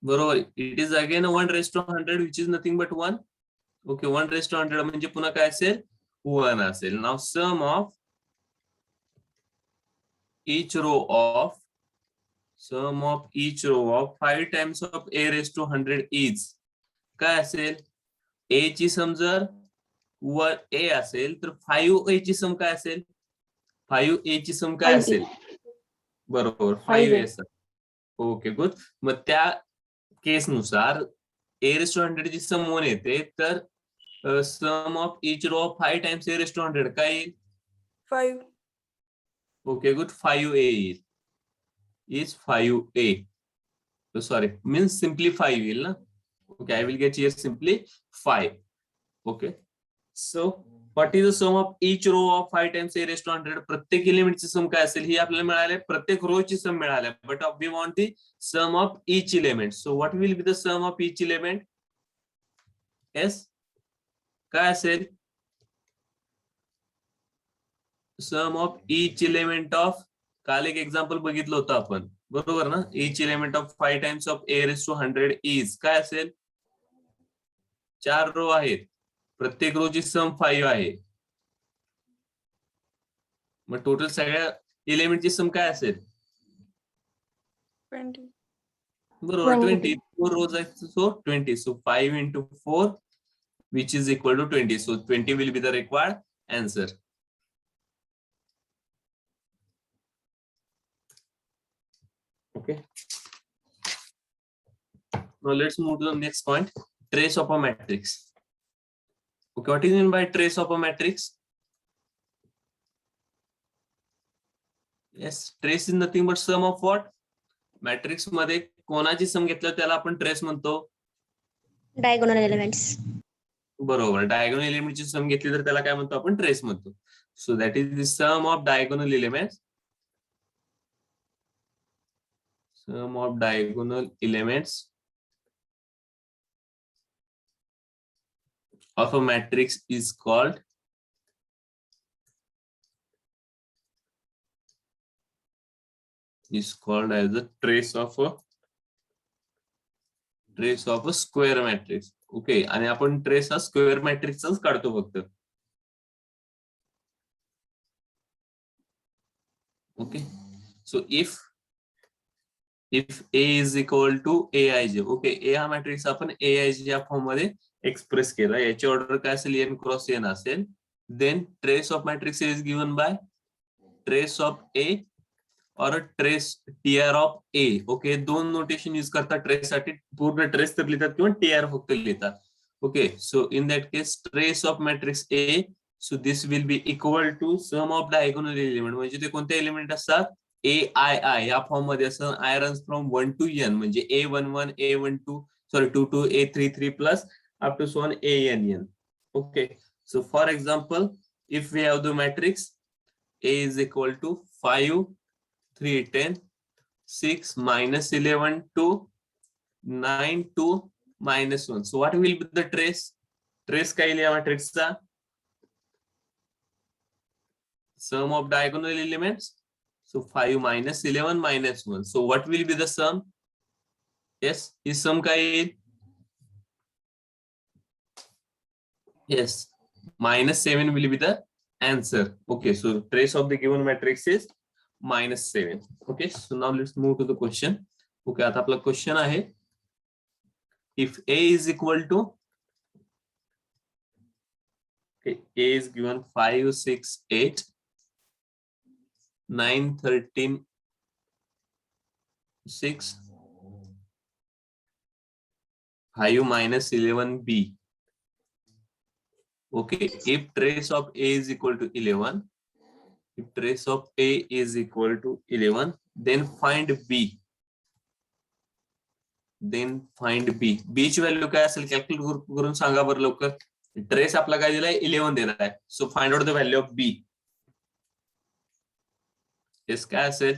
बरोबर. It is again 1:100 which is nothing but 1. Okay, 1:100 म्हणजे पुन्हा काय असेल, 1 असेल. नाव सम of each row of 5 times of a raised to 100 is काय असेल, a ची सम जर a असेल तर 5a ची सम काय असेल, 5a ची सम काय असेल, बरोबर 5a. Okay good. मग त्या केसनुसार a raised to 100 ची सम 1 येते, तर सम of each row of 5 times a raised to 100 काय येईल, 5. ओके गुड, 5a येईल. is 5a. So sorry, means simply 5 will na. Okay, I will get here simply 5. Okay, so what is the sum of each row of 5 times a raised to 100? प्रत्येक element ची सम काय असेल, ही आपल्याला मिळाले, प्रत्येक row ची sum मिळाले, but we want the sum of each element. So what will be the sum of each element? Yes, काय असेल, sum of each element of, काल एक एक्झाम्पल बघितलं होतं आपण, बरोबर ना. each element of 5 times of a raised to 100 is काय असेल, 4 रो आहेत, प्रत्येक रो ची सम 5 आहे, मग टोटल सगळ्या एलिमेंटची सम काय असेल, 20. बरोबर 20. 4 रोज आहेत, so 20. So 5 into 4 which is equal to 20. So 20 will be the required answer. Okay, now let's move to the next point, trace of a matrix. Okay, what is meant by trace of a matrix? Yes, trace is nothing but sum of what? Matrix मध्ये कोणाची sum घेतलं त्याला आपण trace म्हणतो, diagonal elements. बरोबर, diagonal एलिमेंटची sum घेतली तर त्याला काय म्हणतो आपण, ट्रेस म्हणतो. So that is the sum of diagonal elements, sum of diagonal elements of a matrix is called as the trace of a square matrix. Okay, आणि आपण ट्रेस हा स्क्वेअर मॅट्रिक्सचाच काढतो फक्त. Okay, so if a is equal to aij, okay, a हा matrix आपण aij या form मध्ये एक्सप्रेस केला, याची ऑर्डर काय असेल, n क्रॉस n असेल. Then trace of matrix is given by trace of a और trace tr of a. Okay, दोन नोटेशन यूज करतात ट्रेस साठी, पूर्ण ट्रेस तर लिहितात किंवा tr फक्त लिहितात. Okay, so in that case trace of matrix a, so this will be equal to sum of diagonal element. म्हणजे ते कोणते एलिमेंट असतात, aii या फॉर्म मध्ये असतात, i runs from 1 to n, म्हणजे a11 a12 sorry 22 a33 plus up to so on an. Okay, so for example, if we have the matrix a is equal to 5 3 10 6 minus 11 2 9 2 minus 1. So what will be the trace? Trace काय लिहा मॅट्रिक्सचा, sum of diagonal elements. So 5 minus 11 minus 1. So what will be the sum? Yes, is sum काय येईल, yes, -7 will be the answer. Okay, so trace of the given matrix is -7. Okay, so now let's move to the question. Okay, आता आपला question आहे, if a is equal to, okay, a is given 5 6 8 9 13 6 5 minus 11 b. Okay, if trace of a is equal to 11, if trace of a is equal to 11, then find b. Then find b. b ची value काय असेल, calculate करून सांगा बरं लवकर. Trace आपला काय दिलाय, 11 देणार आहे. So find out the value of b. Yes, काय असेल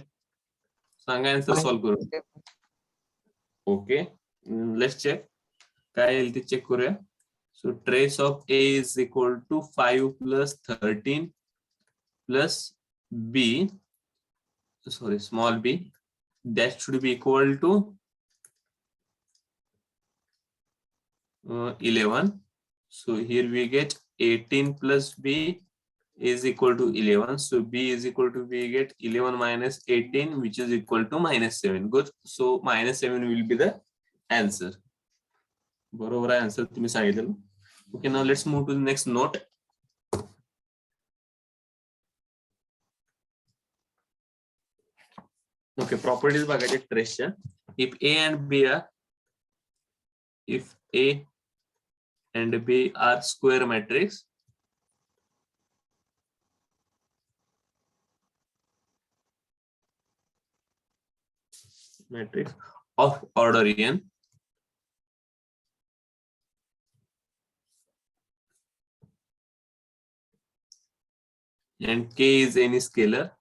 सांगा, आन्सर सॉल्व्ह करून. ओके, लेट्स चेक, काय येईल ते चेक करूया. So trace of a is equal to 5 plus 13 plus b, sorry, small b, that should be equal to 11. So here we get 18 plus B is equal to 11. So B is equal to, we get 11 minus 18, which is equal to -7. Good. So -7 will be the answer. बरोबर आहे answer तुम्ही सांगितलं. Okay, now let's move to the next note. Okay, properties बघायचे ट्रेसच्या. If A and B are, if A and B are square matrix, of order n, and K is any scalar,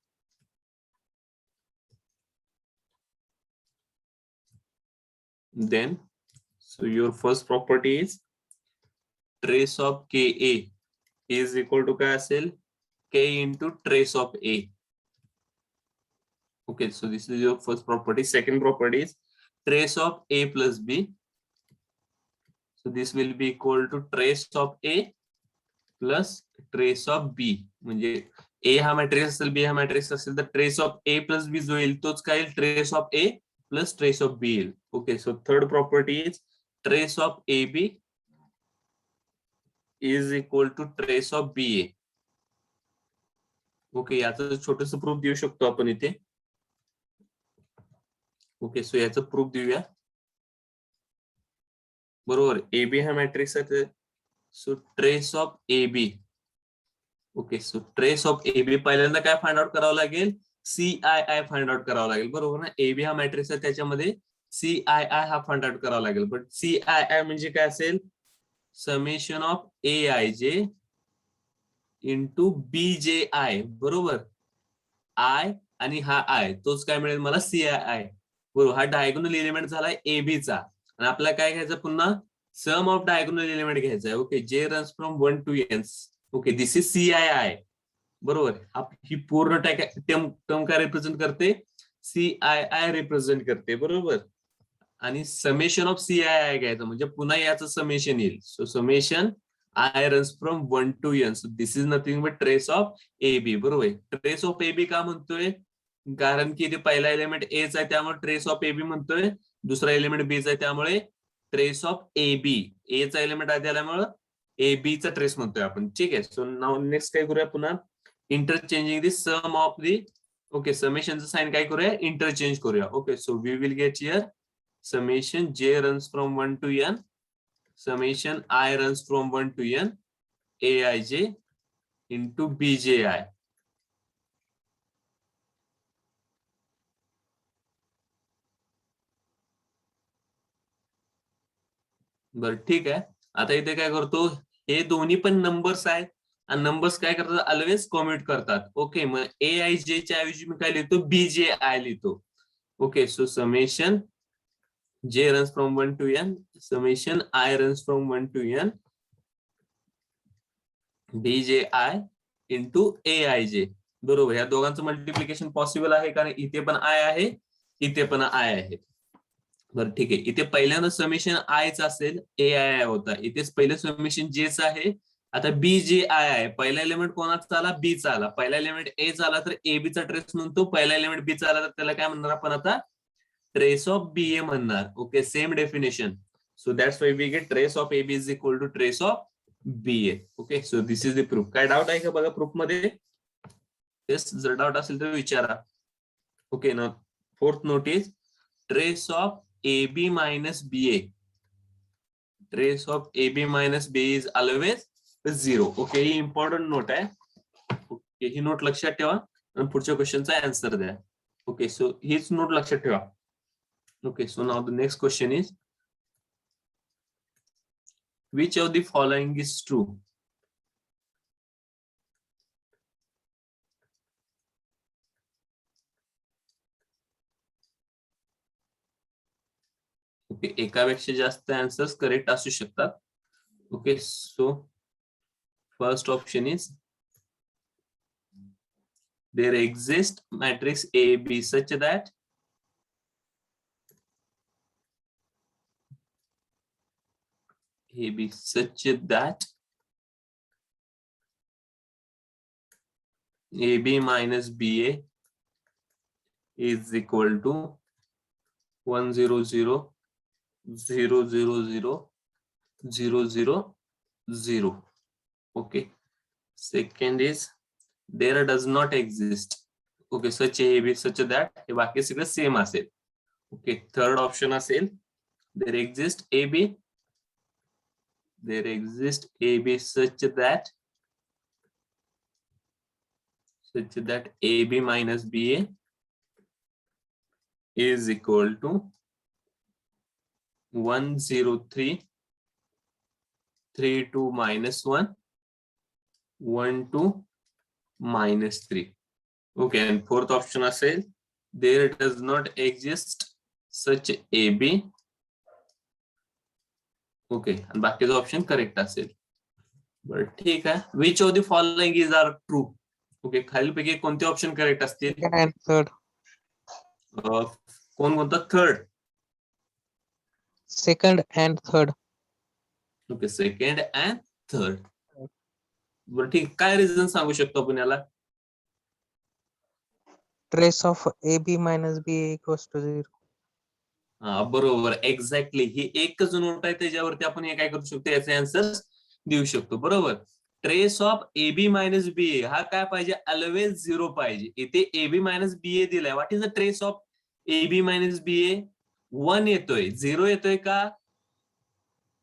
then so your first property is trace of KA is equal to काय असेल, K into trace of A. Okay, so this is your first property. Second property is trace of A plus B. So this will be equal to trace of A plus trace of B. म्हणजे A हा matrix असेल, B हा matrix असेल, तर trace of A plus B जो येईल तोच काय, trace of A plus trace of B येईल. Okay, so third property is trace of AB is equal to trace of BA. Okay, याचं छोटस प्रूफ देऊ शकतो आपण इथे. ओके, सो याचं प्रूफ देऊया. बरोबर, AB हा मॅट्रिक्स आहे, so trace of AB. Okay, so trace of AB पहिल्यांदा काय फाइंड आउट करावं लागेल, CII फाइंड आउट करावं लागेल. बरोबर ना, AB हा मॅट्रिक्स आहे, त्याच्यामध्ये CII हा फाइंड आउट करावा लागेल. बट CII म्हणजे काय असेल, summation of AIJ into BJI. बरोबर, I आणि हा I तोच काय मिळेल मला, CII. बरोबर, हा डायगोनल एलिमेंट झालाय AB चा, आणि आपल्याला काय घ्यायचं, पुन्हा सम ऑफ डायगोनल एलिमेंट घ्यायचा आहे. ओके, जे runs from 1 to n. Okay, this is CII. बरोबर, ही पूर्ण टर्म काय रिप्रेझेंट करते, CII रिप्रेझेंट करते. बरोबर, आणि समेशन ऑफ CII घ्यायचं म्हणजे पुन्हा याचं समेशन येईल. So summation I runs from 1 to n. So this is nothing but trace of AB. बरोबर, ट्रेस ऑफ AB का म्हणतोय, कारण की इथे पहिला एलिमेंट Aच आहे, त्यामुळे ट्रेस ऑफ AB म्हणतोय. दुसरा एलिमेंट Bचा आहे, त्यामुळे ट्रेस ऑफ AB. A चा एलिमेंट आहे त्यामुळे AB चा ट्रेस म्हणतोय आपण. ठीक आहे, सो नाउ नेक्स्ट काय करूया, पुन्हा interchanging the sum of the, okay, समेशनचं साइन काय करूया, इंटरचेंज करूया. Okay, so we will get here summation J runs from 1 to n, summation I runs from 1 to n, AIJ into BJI. बरं, ठीक आहे. आता इथे काय करतो, हे दोन्ही पण नंबर्स आहेत, आणि नंबर्स काय करतात, ऑलवेज कॉम्युट करतात. ओके, मग AIJ च्या ऐवजी मी काय लिहितो, BJI लिहितो. Okay, so summation J runs from 1 to n, summation I runs from 1 to n, BJI into AIJ. बरोबर, या दोघांचं मल्टिप्लिकेशन पॉसिबल आहे, कारण इथे पण I आहे, इथे पण I आहे. बरं, ठीक आहे. इथे पहिल्यांदा समेशन I चा असेल, AII होता. इथेच पहिलं समेशन J चं आहे. आता BJI आहे. पहिला एलिमेंट कोणाचा आला, B चा आला. पहिला एलिमेंट A चा आला तर AB चा ट्रेस म्हणतो. पहिला एलिमेंट B चा आला तर त्याला काय म्हणणार आपण आता, ट्रेस ऑफ BA म्हणणार. Okay, same definition. So that's why we get trace of AB is equal to trace of BA. Okay, so this is the proof. काय डाऊट आहे का बघा प्रूफ मध्ये? जर डाऊट असेल तर विचारा. ओके ना, fourth note is trace of AB minus BA. Trace of AB minus BA is always 0. Okay, he important note आहे. ओके, ही नोट लक्षात ठेवा आणि पुढच्या क्वेश्चनचा आन्सर द्या. ओके, सो हीच नोट लक्षात ठेवा. Okay, so now the next question is, which of the following is true? Okay, एकापेक्षा जास्त आन्सर्स करेक्ट असू शकतात. Okay, so first option is, there exists matrix AB such that AB such that AB minus BA is equal to 1 0 0 0 0 0 0 0 0. Okay. Second is there does not exist. Okay, such AB such that हे बाकी सगळं same असेल. Okay, third option असेल there exists AB such that AB minus BA is equal to 1 0 3 3 2 minus 1 1 2 minus 3. Okay, and fourth option असेल there does not exist such AB. Okay, and बाकीचं option correct असेल. बरं ठीक आहे. which of the following is are true? Okay, खालीलपैकी कोणते option correct असतील? Second and third. कोण कोणता? Third. Second and third. Okay, second and third. बरं ठीक, काय रिझन सांगू शकतो आपण याला? Trace of AB minus BA equals to 0. हा बरोबर, एक्झॅक्टली. ही एकच नोट आहे त्याच्यावरती आपण हे काय करू शकतो, याचे आन्सर देऊ शकतो. बरोबर. Trace of AB minus BA हा काय पाहिजे? ऑलवेज 0 पाहिजे. इथे AB मायनस BA दिलाय. What is the trace of AB minus BA? 1 येतोय. 0 येतोय का?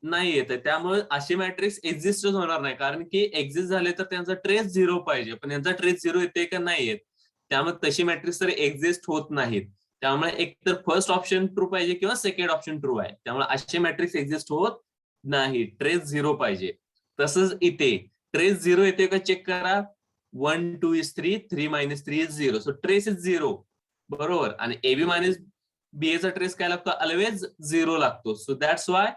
नाही येतोय. त्यामुळे असे मॅट्रिक्स एक्झिस्टच होणार नाही, कारण की एक्झिस्ट झाले तर त्यांचा ट्रेस 0 पाहिजे, पण यांचा ट्रेस 0 येतोय का? नाही येत. त्यामुळे तशी मॅट्रिक्स तर एक्झिस्ट होत नाहीत. त्यामुळे एक तर फर्स्ट ऑप्शन ट्रू पाहिजे किंवा सेकंड ऑप्शन ट्रू आहे. त्यामुळे असे मॅट्रिक्स एक्झिस्ट होत नाही. ट्रेस 0 पाहिजे. तसंच इथे ट्रेस 0 येते का चेक करा. 1 2 is 3 3 minus 3 is 0. So trace is 0. बरोबर. आणि AB मायनस BA चा ट्रेस काय लागतो? ऑलवेज 0 लागतो. So that's why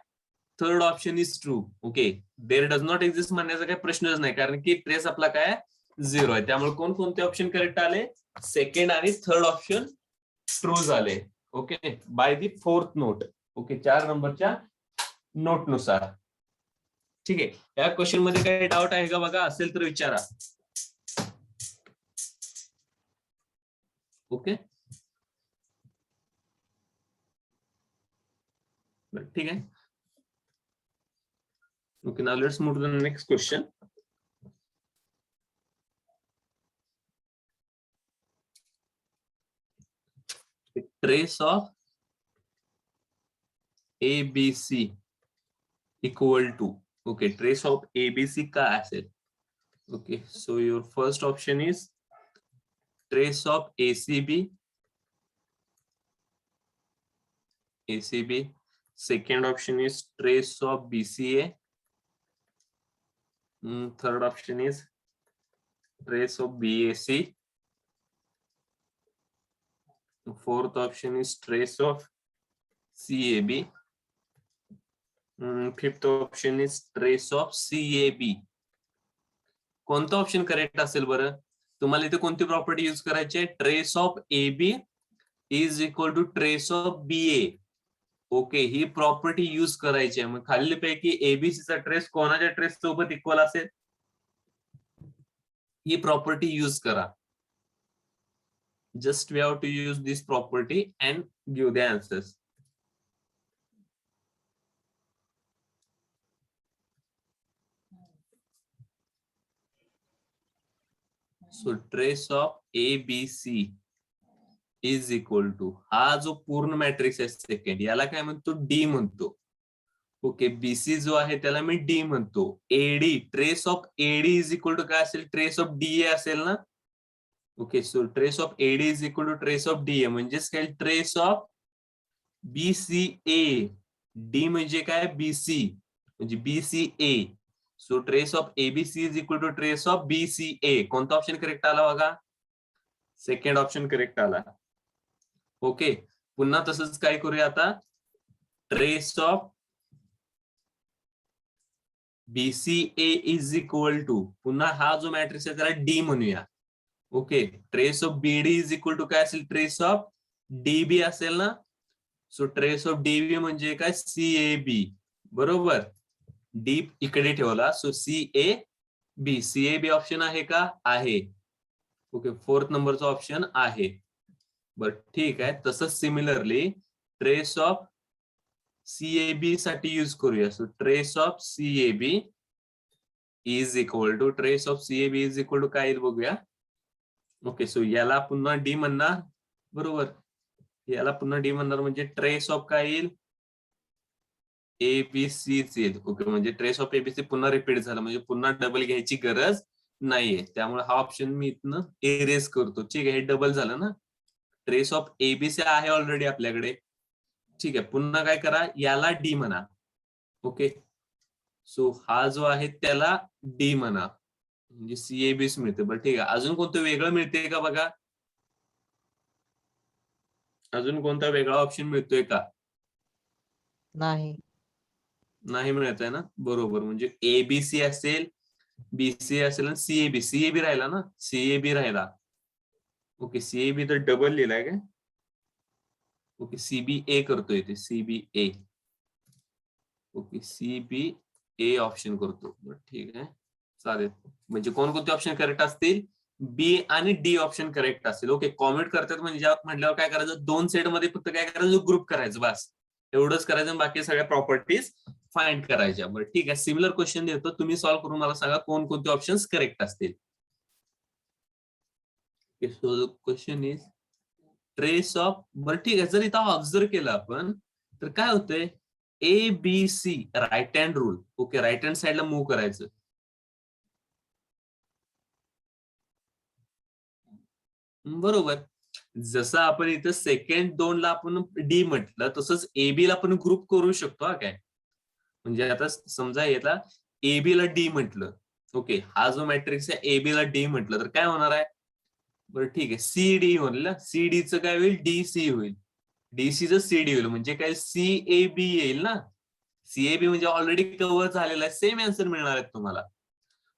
third option is true. Okay, there does not exist म्हणण्याचा काही प्रश्नच नाही, कारण की ट्रेस आपला काय 0 आहे. त्यामुळे कोणते ऑप्शन करेक्ट आले? सेकंड आणि थर्ड ऑप्शन ट्रू झाले. Okay, by the fourth note. Okay, 4 नंबरच्या नोट नुसार. ठीक आहे. या क्वेश्चन मध्ये काही डाऊट आहे का बघा? असेल तर विचारा. ओके, ठीक आहे. Okay, now let's move to the next question. The trace of ABC equal to, okay, trace of ABC का असेल? Okay, so your first option is trace of ACB. Second option is trace of BCA. Third option is trace of BAC. Fourth option is trace of CAB. Fifth option is trace of CAB. कोणता option correct असेल बरं? तुम्हाला इथे कोणती property use करायची आहे? Trace of AB is equal to trace of BA. Okay, ही property use करायची आहे. मग खालीलपैकी एबीसीचा ट्रेस कोणाच्या ट्रेस सोबत इक्वल असेल? ही प्रॉपर्टी यूज करा. Just we have to use this property and give the answers. So trace of ABC is equal to, हा जो पूर्ण मॅट्रिक्स आहे सेकंड, याला काय म्हणतो? डी म्हणतो. ओके, बीसी जो आहे त्याला मी डी म्हणतो. AD, trace of AD is equal to काय असेल? ट्रेस ऑफ डीए असेल ना. Okay, so trace of AD is equal to trace of DA म्हणजेच काय? Trace of BCA. डी म्हणजे काय? बीसी म्हणजे BCA. So trace of ABC is equal to trace of BCA. कोणता ऑप्शन करेक्ट आला बघा? सेकंड ऑप्शन करेक्ट आला. Okay, पुन्हा तसंच काय करूया आता? Trace of BCA is equal to, पुन्हा हा जो मॅट्रिक्स आहे त्याला डी म्हणूया. Okay, trace of BD is equal to काय असेल? ट्रेस ऑफ डीबी असेल ना. सो ट्रेस ऑफ डीबी म्हणजे काय? सीएबी. बरोबर. डी इकडे ठेवला. सो CAB ऑप्शन आहे का? आहे. ओके, 4th नंबरचा ऑप्शन आहे. बर ठीक आहे. तसंच सिमिलरली ट्रेस ऑफ CAB साठी यूज करूया. So trace of CAB is equal to काय येईल बघूया. ओके, सो याला पुन्हा डी म्हणणार. बरोबर, याला पुन्हा डी म्हणणार म्हणजे ट्रेस ऑफ काय येईल? ABC येईल. ओके, म्हणजे ट्रेस ऑफ ABC पुन्हा रिपीट झालं म्हणजे पुन्हा डबल घ्यायची गरज नाहीये. त्यामुळे हा ऑप्शन मी इथनं एरेज करतो. ठीक आहे, हे डबल झालं ना. ट्रेस ऑफ ABC आहे ऑलरेडी आपल्याकडे. ठीक आहे, पुन्हा काय करा, याला डी म्हणा. ओके, सो हा जो आहे त्याला डी म्हणा म्हणजे CAB मिळते. बरं ठीक आहे, अजून कोणतं वेगळं मिळते का बघा? अजून कोणता वेगळा ऑप्शन मिळतोय का? नाही. नाही मिळत आहे ना. बरोबर, म्हणजे ABC असेल, BC असेल आणि CAB राहिला ना. CAB राहिला. ओके, CAB तर डबल लिहिलाय काय? ओके, CBA करतोय ते. CBA. ओके, CBA ऑप्शन करतो. ठीक आहे, चालेल. म्हणजे कोणकोणते ऑप्शन करेक्ट असतील? बी आणि डी ऑप्शन करेक्ट असतील. ओके, कॉमेंट करतात म्हणजे म्हटल्यावर काय करायचं, 2 सेट मध्ये फक्त काय करायचं, ग्रुप करायचं, बस एवढंच करायचं. बाकी सगळ्या प्रॉपर्टीज फाइंड करायच्या. बरं ठीक आहे, सिमिलर क्वेश्चन देतो, तुम्ही सॉल्व्ह करून मला सांगा कोणकोणते ऑप्शन्स करेक्ट असतील. So question is trace of. बरं ठीक आहे, जर इथं ऑब्झर्व केलं आपण तर काय होतंय, ABC right hand rule. Okay, right hand साइडला मूव्ह करायचं. बरोबर, जसं आपण इथं सेकंड 2 ला आपण डी म्हटलं तसंच AB ला आपण ग्रुप करू शकतो. हा काय म्हणजे आता समजा याला AB ला डी म्हटलं. ओके, हा जो मॅट्रिक्स आहे AB ला डी म्हटलं तर काय होणार आहे? बरं ठीक आहे, CD होईल ना. CDचं काय होईल? DC होईल. DCचं CD होईल म्हणजे काय? CAB येईल ना. CAB म्हणजे ऑलरेडी कव्हर झालेला आहे. सेम आन्सर मिळणार आहेत तुम्हाला.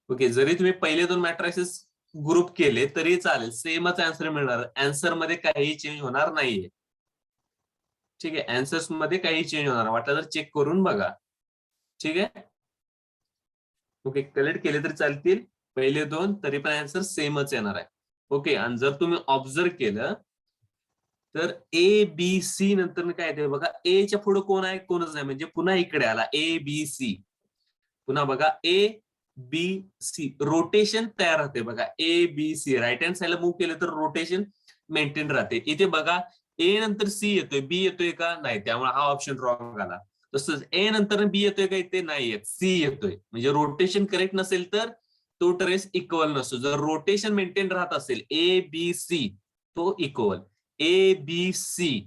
ओके, जरी तुम्ही पहिले 2 मॅट्रिसेस ग्रुप केले तरी चालेल, सेमच आन्सर मिळणार. आन्सर मध्ये काही चेंज होणार नाहीये. ठीक आहे, आन्सर्स मध्ये काही चेंज होणार, वाटलं तर चेक करून बघा. ठीक आहे, ओके, कलेक्ट केले तरी चालतील पहिले 2 तरी पण आन्सर सेमच येणार आहे. ओके, आणि जर तुम्ही ऑब्झर्व केलं तर ABC नंतर काय येते बघा, ए च्या पुढे कोण आहे? कोणच नाही, म्हणजे पुन्हा इकडे आला ABC. पुन्हा बघा ABC, रोटेशन तयार राहते बघा. ABC राईट हँड साइडला मूव्ह केलं तर रोटेशन मेंटेन राहते. इथे बघा ए नंतर C येतोय, B येतोय का? नाही, त्यामुळे हा ऑप्शन रॉंग आला. तसंच ए नंतर B येतोय का? इथे नाही येत, C येतोय. म्हणजे रोटेशन करेक्ट नसेल तर तो ट्रेस इक्वल नसतो. जर रोटेशन मेंटेन राहत असेल ABC तो इक्वल. ABC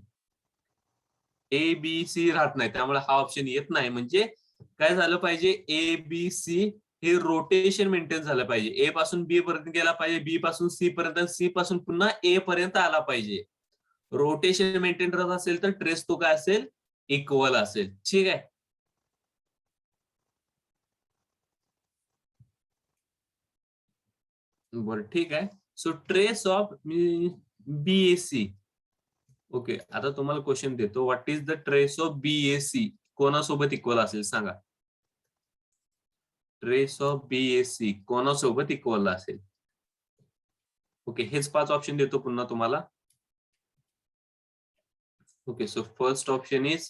राहत नाही, त्यामुळे हा ऑप्शन येत नाही. म्हणजे काय झालं पाहिजे, ABC हे रोटेशन मेंटेन झालं पाहिजे. ए पासून बी पर्यंत गेला पाहिजे, बी पासून सी पर्यंत, सी पासून पुन्हा ए पर्यंत आला पाहिजे. रोटेशन मेंटेन राहत असेल तर ट्रेस तो काय असेल? इक्वल असेल. ठीक आहे, बरं ठीक आहे. So trace of BAC. Okay, आता तुम्हाला क्वेश्चन देतो, what is the trace of BAC कोणासोबत इक्वल असेल सांगा. ट्रेस ऑफ BAC कोणासोबत इक्वल असेल? ओके, हेच 5 ऑप्शन देतो पुन्हा तुम्हाला. Okay, so first option is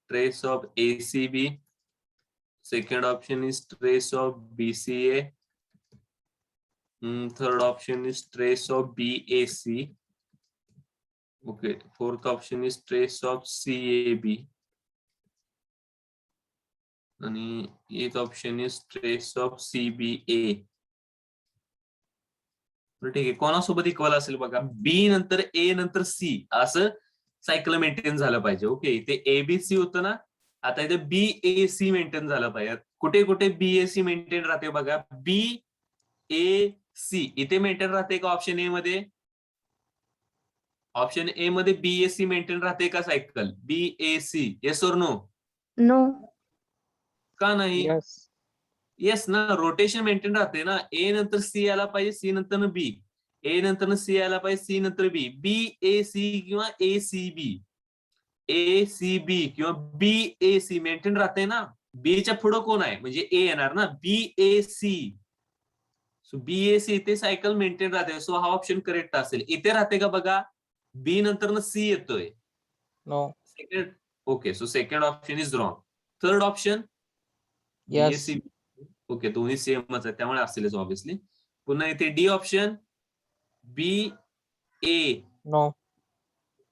trace of ACB. Second option is trace of BCA. Third option is trace of BAC. Okay, fourth option is trace of CAB. आणि एथ option is trace of CBA. ठीक आहे, कोणासोबत equal असेल बघा, बी नंतर ए नंतर C असं सायकल मेंटेन झालं पाहिजे. ओके, इथे ABC होतं ना, आता इथे BAC मेंटेन झालं पाहिजे. कुठे कुठे BAC मेंटेन राहते बघा, BAC इथे मेंटेन राहते का? ऑप्शन ए मध्ये, ऑप्शन ए मध्ये BAC मेंटेन राहते का सायकल? BAC, येस और नो? नो. का नाही? Yes. येस ना, रोटेशन मेंटेन राहते ना. ए नंतर सी यायला पाहिजे, सी नंतर बी, ए नंतर सी यायला पाहिजे, सी नंतर बी. BAC किंवा ACB, ACB किंवा BAC मेंटेन राहते ना. बीच्या पुढं कोण आहे म्हणजे ए येणार ना, BAC. सो BAC इथे सायकल मेंटेन राहते, सो हा ऑप्शन करेक्ट असेल. इथे राहते का बघा, बी नंतर ना सी येतोय. No. Second, okay, so second option is wrong. Third option Yes. BAC, okay, दोन्ही सेमच आहे त्यामुळे असेलच ऑब्विसली. पुन्हा इथे D option BA, No.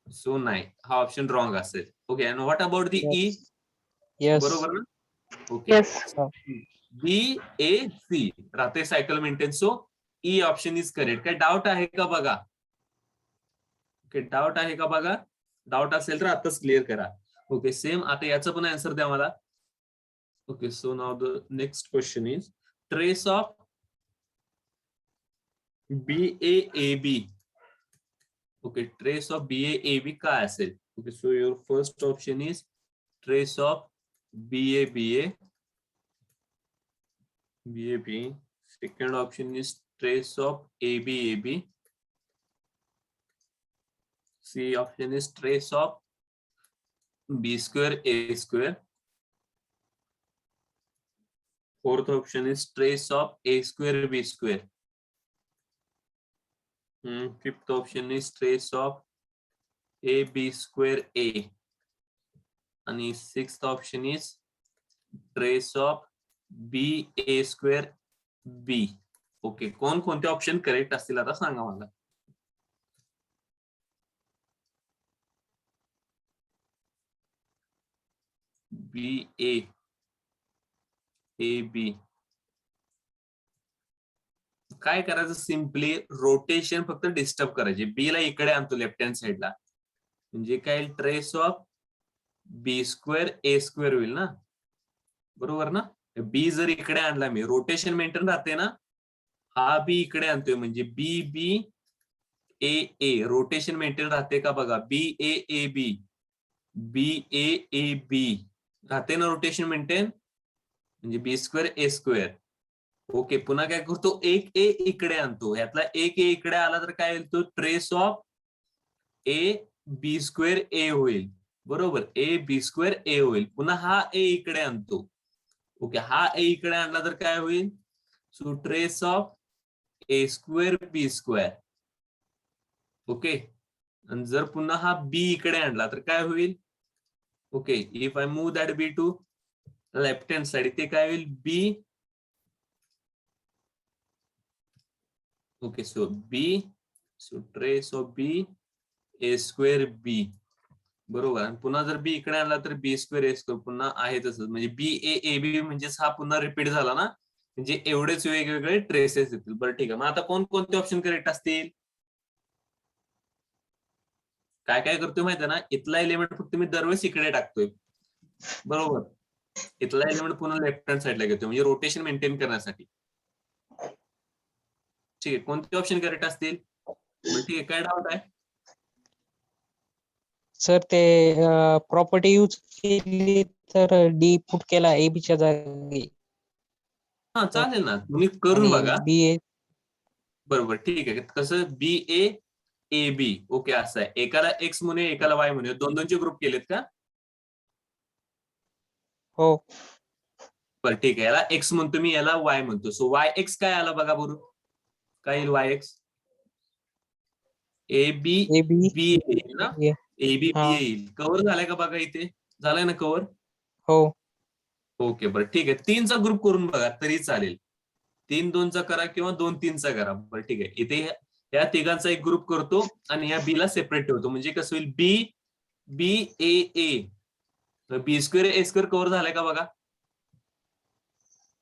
So नाही, हा ऑप्शन रॉंग असेल. Okay, and what about the E? Yes. Yes. बरोबर ना? Okay, Yes. BAC राहते cycle maintain, so E option is correct. काय डाऊट आहे का बघा? ओके, डाऊट आहे का बघा? डाऊट असेल तर आताच क्लिअर करा. ओके, सेम आता याचं पण आन्सर द्या मला. Okay, so now the next question is trace of BAAB. Okay, trace of BAAB काय असेल? Okay, so your first option is trace of BABA. Second option is trace of ABAB. C option is trace of B square A square. Fourth option is trace of A square B square. Fifth option is trace of AB square A. And sixth option is trace of BA square B. Okay, कोण कोणते option correct असतील आता सांगा मला. BAAB काय करायचं, simply rotation फक्त disturb करायचे. बी ला इकडे आणतो लेफ्ट हँड साइडला, म्हणजे काय trace of B square A square होईल ना, बरोबर ना. बी जर इकडे आणला मी, रोटेशन मेंटेन राहते ना, हा बी इकडे आणतोय म्हणजे BBAA रोटेशन मेंटेन राहते का बघा. BAAB राहते ना रोटेशन मेंटेन, म्हणजे B square A square. Okay, पुन्हा काय करतो, एक ए इकडे आणतो. यातला एक ए इकडे आला तर काय होईल, तो trace of AB square A होईल, बरोबर. AB स्क्वेअर A होईल. पुन्हा हा ए इकडे आणतो. ओके, हा ए इकडे आणला तर काय होईल, so trace of A square B square. Okay, आणि जर पुन्हा हा बी इकडे आणला तर काय होईल. Okay, if I move that B to left hand side, ते काय होईल, B. Okay, so B, so trace of B A square B, बरोबर. आणि पुन्हा जर बी इकडे आणला तर B स्क्वेअर A स्क्वेअर पुन्हा आहे तसंच, म्हणजे BAAB म्हणजेच हा पुन्हा रिपीट झाला ना, म्हणजे एवढेच वेगवेगळे ट्रेसेस येतील. बरं ठीक आहे, मग आता कोणते ऑप्शन करेक्ट असतील. काय काय करतोय माहिती आहे ना, इथला एलिमेंट फक्त मी दरवेळेस इकडे टाकतोय, बरोबर. इथला एलिमेंट पुन्हा लेफ्ट हँड साइडला घेतोय, म्हणजे रोटेशन मेंटेन करण्यासाठी. ठीक आहे, कोणते ऑप्शन करेक्ट असतील. ठीक आहे, काय डाऊट आहे. सर ते प्रॉपर्टी यूज केली तर डी पुट केला AB च्या जागी. हा चालेल ना, तुम्ही करून बघा. BA. बरोबर, ठीक आहे. कसं BAAB, ओके, असं आहे. एकाला एक्स म्हणे, एकाला वाय म्हणे, दोन दोनचे ग्रुप केलेत का. हो. बरं ठीक आहे, याला एक्स म्हणतो मी, याला वाय म्हणतो. सो वाय एक्स काय आला बघा बरोबर, काय येईल वाय एक्स. ABB येईल ना, ABB येईल. कव्हर झालाय का बघा, इथे झालाय ना कव्हर. हो. ओके, बरं ठीक आहे. 3चा ग्रुप करून बघा तरी चालेल. 3 2चा करा किंवा 2 3चा करा. बरं ठीक आहे, इथे या तिघांचा एक ग्रुप करतो आणि या बी ला सेपरेट ठेवतो, म्हणजे कसं होईल, BBAA. B square A square cover झालाय का बघा.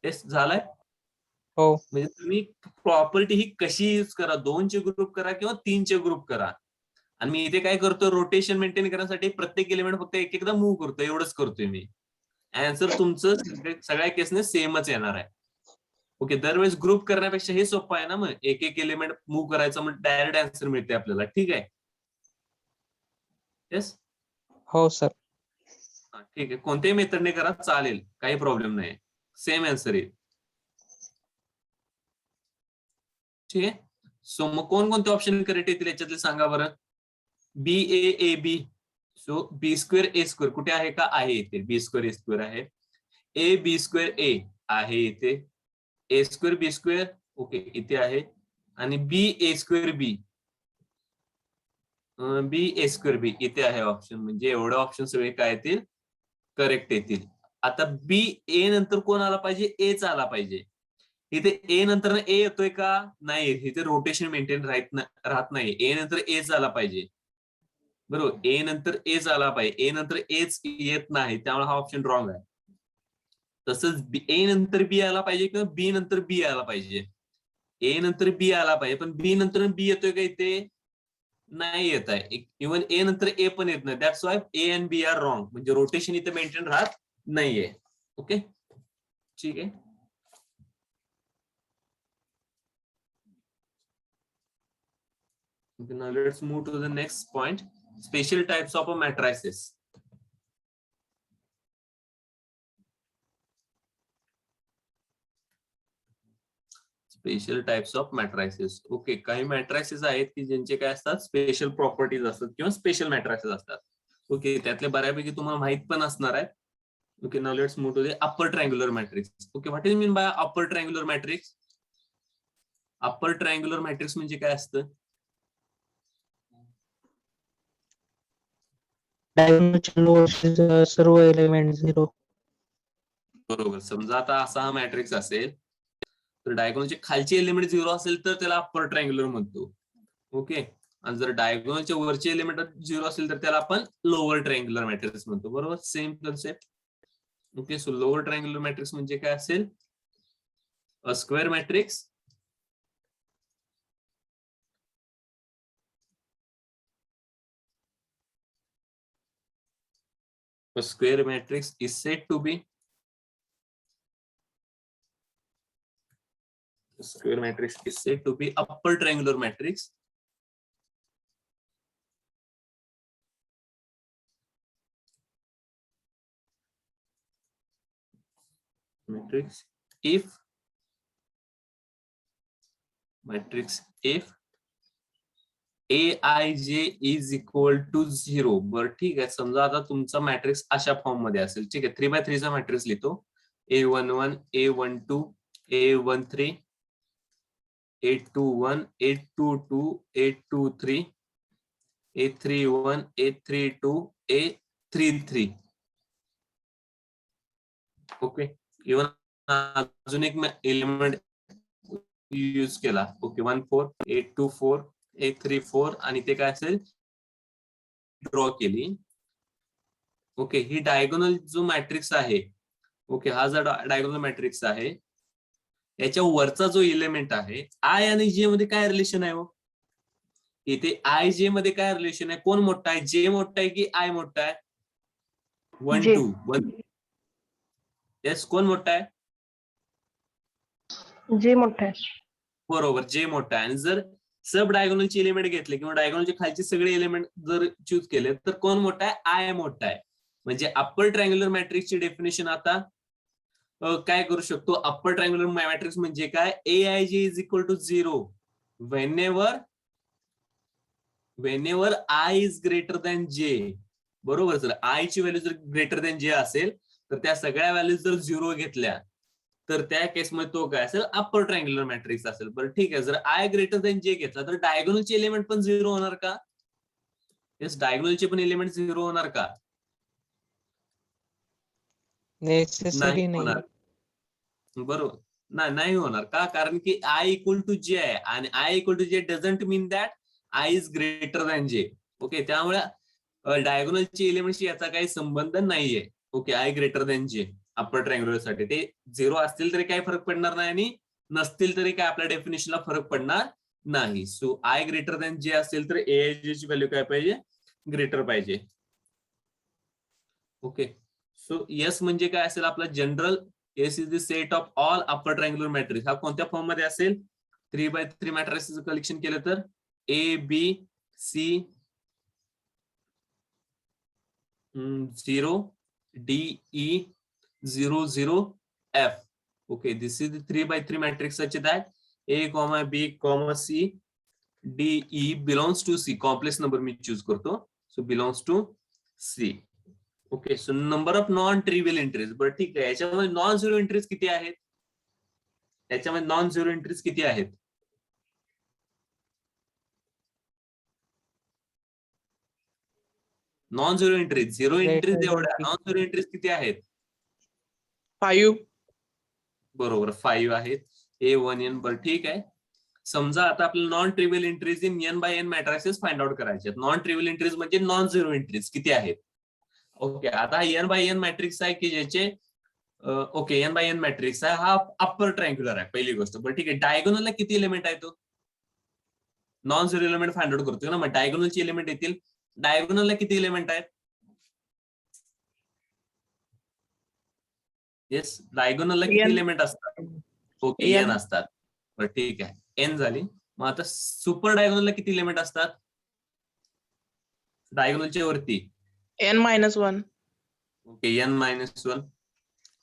येस, झालाय. हो. म्हणजे तुम्ही प्रॉपर्टी ही कशी यूज करा, 2चे ग्रुप करा किंवा 3चे ग्रुप करा. आणि मी इथे काय करतो, रोटेशन मेंटेन करण्यासाठी प्रत्येक एलिमेंट फक्त एक एकदा मूव्ह करतो, एवढंच करतोय मी. आन्सर तुमचं सगळ्या केसने सेमच येणार आहे. ओके, दरवेळेस ग्रुप करण्यापेक्षा हे सोपं आहे ना, मग एक एक एलिमेंट मूव्ह करायचं, मग डायरेक्ट आन्सर मिळते आपल्याला. ठीक आहे. येस. हो सर. ठीक आहे, कोणत्याही मेथडने करा चालेल, काही प्रॉब्लेम नाही, सेम आन्सर येईल. ठीक आहे. सो मग कोणते ऑप्शन करेक्ट येतील याच्यातले सांगा बरं. BAAB, so B square A square कुठे आहे का, आहे इथे. B स्क्वेअर A स्क्वेअर आहे. ए बी स्क्वेअर ए आहे इथे, ए स्क्वेअर बी स्क्वेअर ओके इथे आहे, आणि बी ए स्क्वेअर बी बी ए स्क्वेअर बी इथे आहे ऑप्शन. म्हणजे एवढे ऑप्शन सगळे काय येतील, करेक्ट येतील. आता बी ए नंतर कोण आला पाहिजे, एच आला पाहिजे. इथे ए नंतर ए येतोय का, नाही, इथे रोटेशन मेंटेन राहत नाही, ए नंतर एच आला पाहिजे. बरोबर, ए नंतर एच आला पाहिजे, ए नंतर एच येत नाही, त्यामुळे हा ऑप्शन रॉंग आहे. तसंच ए नंतर बी आला पाहिजे किंवा बी नंतर बी आला पाहिजे. ए नंतर बी आला पाहिजे, पण बी नंतर बी येतोय का, इथे नाही येत आहे. इव्हन ए नंतर ए पण येत नाही. That's why A and B are wrong. म्हणजे रोटेशन इथे मेंटेन राहत नाहीये. ओके, ठीक आहे. Okay, now let's move to the next point. Special types of a matrices. Special types of matrices. Okay, काही मॅट्रायसेस आहेत की ज्यांचे काय असतात, स्पेशल प्रॉपर्टीज असतात किंवा स्पेशल मॅट्रायसेस असतात. ओके, त्यातले बऱ्यापैकी तुम्हाला माहित पण असणार आहेत. Okay, now let's move to the upper triangular matrix. Okay, what is mean by upper triangular matrix? Upper triangular matrix म्हणजे काय असतं? डायगोनल सर्व एलिमेंट 0. बरोबर. समजा आता असा हा मॅट्रिक्स असेल, तर डायगोनलचे खालचे एलिमेंट 0 असेल तर त्याला अप्पर ट्रायंग्युलर म्हणतो. ओके, आणि जर डायगोनलचे वरचे एलिमेंट 0 असेल तर त्याला आपण लोअर ट्रायंग्युलर मॅट्रिक्स म्हणतो. बरोबर, same concept. Okay, so lower triangular matrix म्हणजे काय असेल? A square matrix is said to be upper triangular matrix if aij is equal to 0. बरं, ठीक आहे. समजा आता तुमचा मॅट्रिक्स अशा फॉर्म मध्ये असेल. ठीक आहे, 3x3 चा मॅट्रिक्स लिहितो. A11 A12 A13 A21 A22 A23 A31 A32 A33. Okay, even अजून एक एलिमेंट यूज केला. ओके, 14 824 834 आणि ते काय असेल, ड्रॉ केली. ओके, ही डायगोनल जो मॅट्रिक्स आहे, ओके, हा जो डायगोनल मॅट्रिक्स आहे, याच्या वरचा जो एलिमेंट आहे, आय आणि जे मध्ये काय रिलेशन आहे हो? इथे आय जे मध्ये काय रिलेशन आहे? कोण मोठा आहे, जे मोठा आहे की आय मोठा आहे? 1 2 1. येस, कोण मोठा आहे? जे मोठा आहे. बरोबर, जे मोठा आहे. आणि जर सब डायगोनलचे एलिमेंट घेतले किंवा डायगोनलचे खालचे सगळे एलिमेंट जर चूज केले तर कोण मोठा आहे? आय मोठा आहे. म्हणजे अप्पर ट्रायंग्युलर मॅट्रिक्सची डेफिनेशन आता काय करू शकतो? अप्पर ट्रायंग्युलर मॅट्रिक्स म्हणजे काय? aij is equal to 0 whenever i is greater than j. बरोबर, जर i ची व्हॅल्यू जर ग्रेटर दॅन जे असेल तर त्या सगळ्या व्हॅल्यू जर 0 घेतल्या तर त्या केसमध्ये तो काय असेल? अप्पर ट्रायंग्युलर मॅट्रिक्स असेल. बरं, ठीक आहे. जर आय ग्रेटर दॅन जे घेतला तर डायगोनलचे एलिमेंट पण 0 होणार का? येस, डायगोनलचे पण एलिमेंट 0 होणार का? नेसेसरी नाही. होणार. बरोबर, नाही होणार का? कारण की आय इक्वल टू जे आहे आणि आय इक्वल टू जे doesn't mean that I is greater than जे. ओके, त्यामुळे डायगोनलचे एलिमेंटशी याचा काही संबंध नाहीये. ओके, आय ग्रेटर दॅन जे अप्पर ट्रायंग्युलर साठी ते 0 असतील तरी काही फरक पडणार नाही आणि नसतील तरी काय आपल्या डेफिनेशनला फरक पडणार नाही. सो आय ग्रेटर दॅन जे असेल तर aij ची व्हॅल्यू काय पाहिजे? ग्रेटर पाहिजे. ओके, सो यस म्हणजे काय असेल आपला general? S is the set of all upper triangular matrix. हा कोणत्या फॉर्म मध्ये असेल? 3x3 मॅट्रिक्सचं कलेक्शन केलं तर A B C 0 D E 0 0 F. Okay, this is the 3x3 matrix such that A, B, C D E belongs to C. Complex number मी choose करतो. So belongs to C. Okay, so number of non trivial entries. बरं ठीक आहे, याच्यामध्ये non zero entries किती आहेत? याच्यामध्ये non zero entries किती आहेत? Non zero entries, zero entries Greater than एवढ्या, six. नॉन झिरो एंट्रीज किती आहेत? 5. बरोबर, 5 आहेत. A1N. बरं ठीक आहे. समजा आता आपल्याला non trivial entries in N by N matrices find out करायचे आहेत. नॉन ट्रिव्हियल एंट्रीज म्हणजे नॉन झिरो एंट्रीज किती आहेत? ओके, आता N बाय N मॅट्रिक्स आहे की ज्याचे okay, N by N matrix आहे, हा अप्पर ट्रायंग्युलर आहे पहिली गोष्ट. बरं ठीक आहे, डायगोनलला किती एलिमेंट आहे तो? Non zero element find out करतोय ना, मग डायगोनलचे एलिमेंट येतील. डायगोनलला किती एलिमेंट आहेत? येस, डायगोनलला किती N. एलिमेंट असतात? Okay, N. N असतात. बरं ठीक आहे, N झाली. मग आता सुपर डायगोनलला किती एलिमेंट असतात? डायगोनलच्या वरती N-1. Okay, N-1.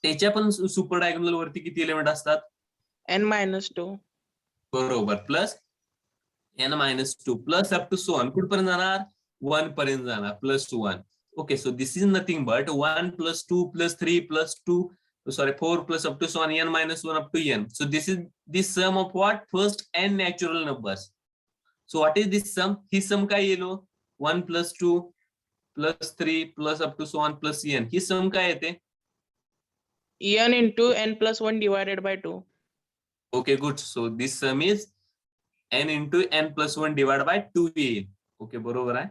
त्याच्या पण सुपर डायगोनल वरती किती एलिमेंट असतात? N-2. बरोबर, plus N-2 plus up to so on. कुठपर्यंत जाणार? 1 पर्यंत जाणार, plus 1. Okay, so this is nothing but 1 plus 2 plus 3 plus 2 4 plus up to so on N-1 up to N. So this is the sum of what? First N natural numbers. So what is this sum? He sum काय yellow? 1 plus 2 plus 3 plus up to so on plus N. He sum काय येते? N into N+1 divided by 2. Okay, good. So this sum is N into N+1 divided by 2 येईल. Okay, बरोबर आहे.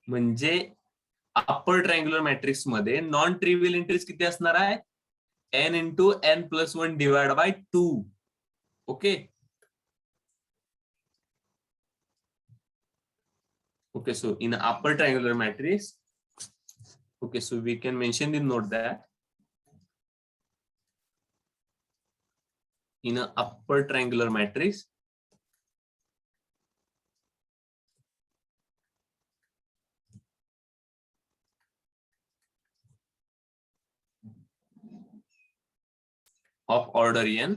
म्हणजे upper triangular matrix मध्ये non trivial entries किती असणार आहे? N into N+1 divided by 2. Okay. Okay, so in upper triangular matrix, okay, so we can mention the note that in an upper triangular matrix, of order N,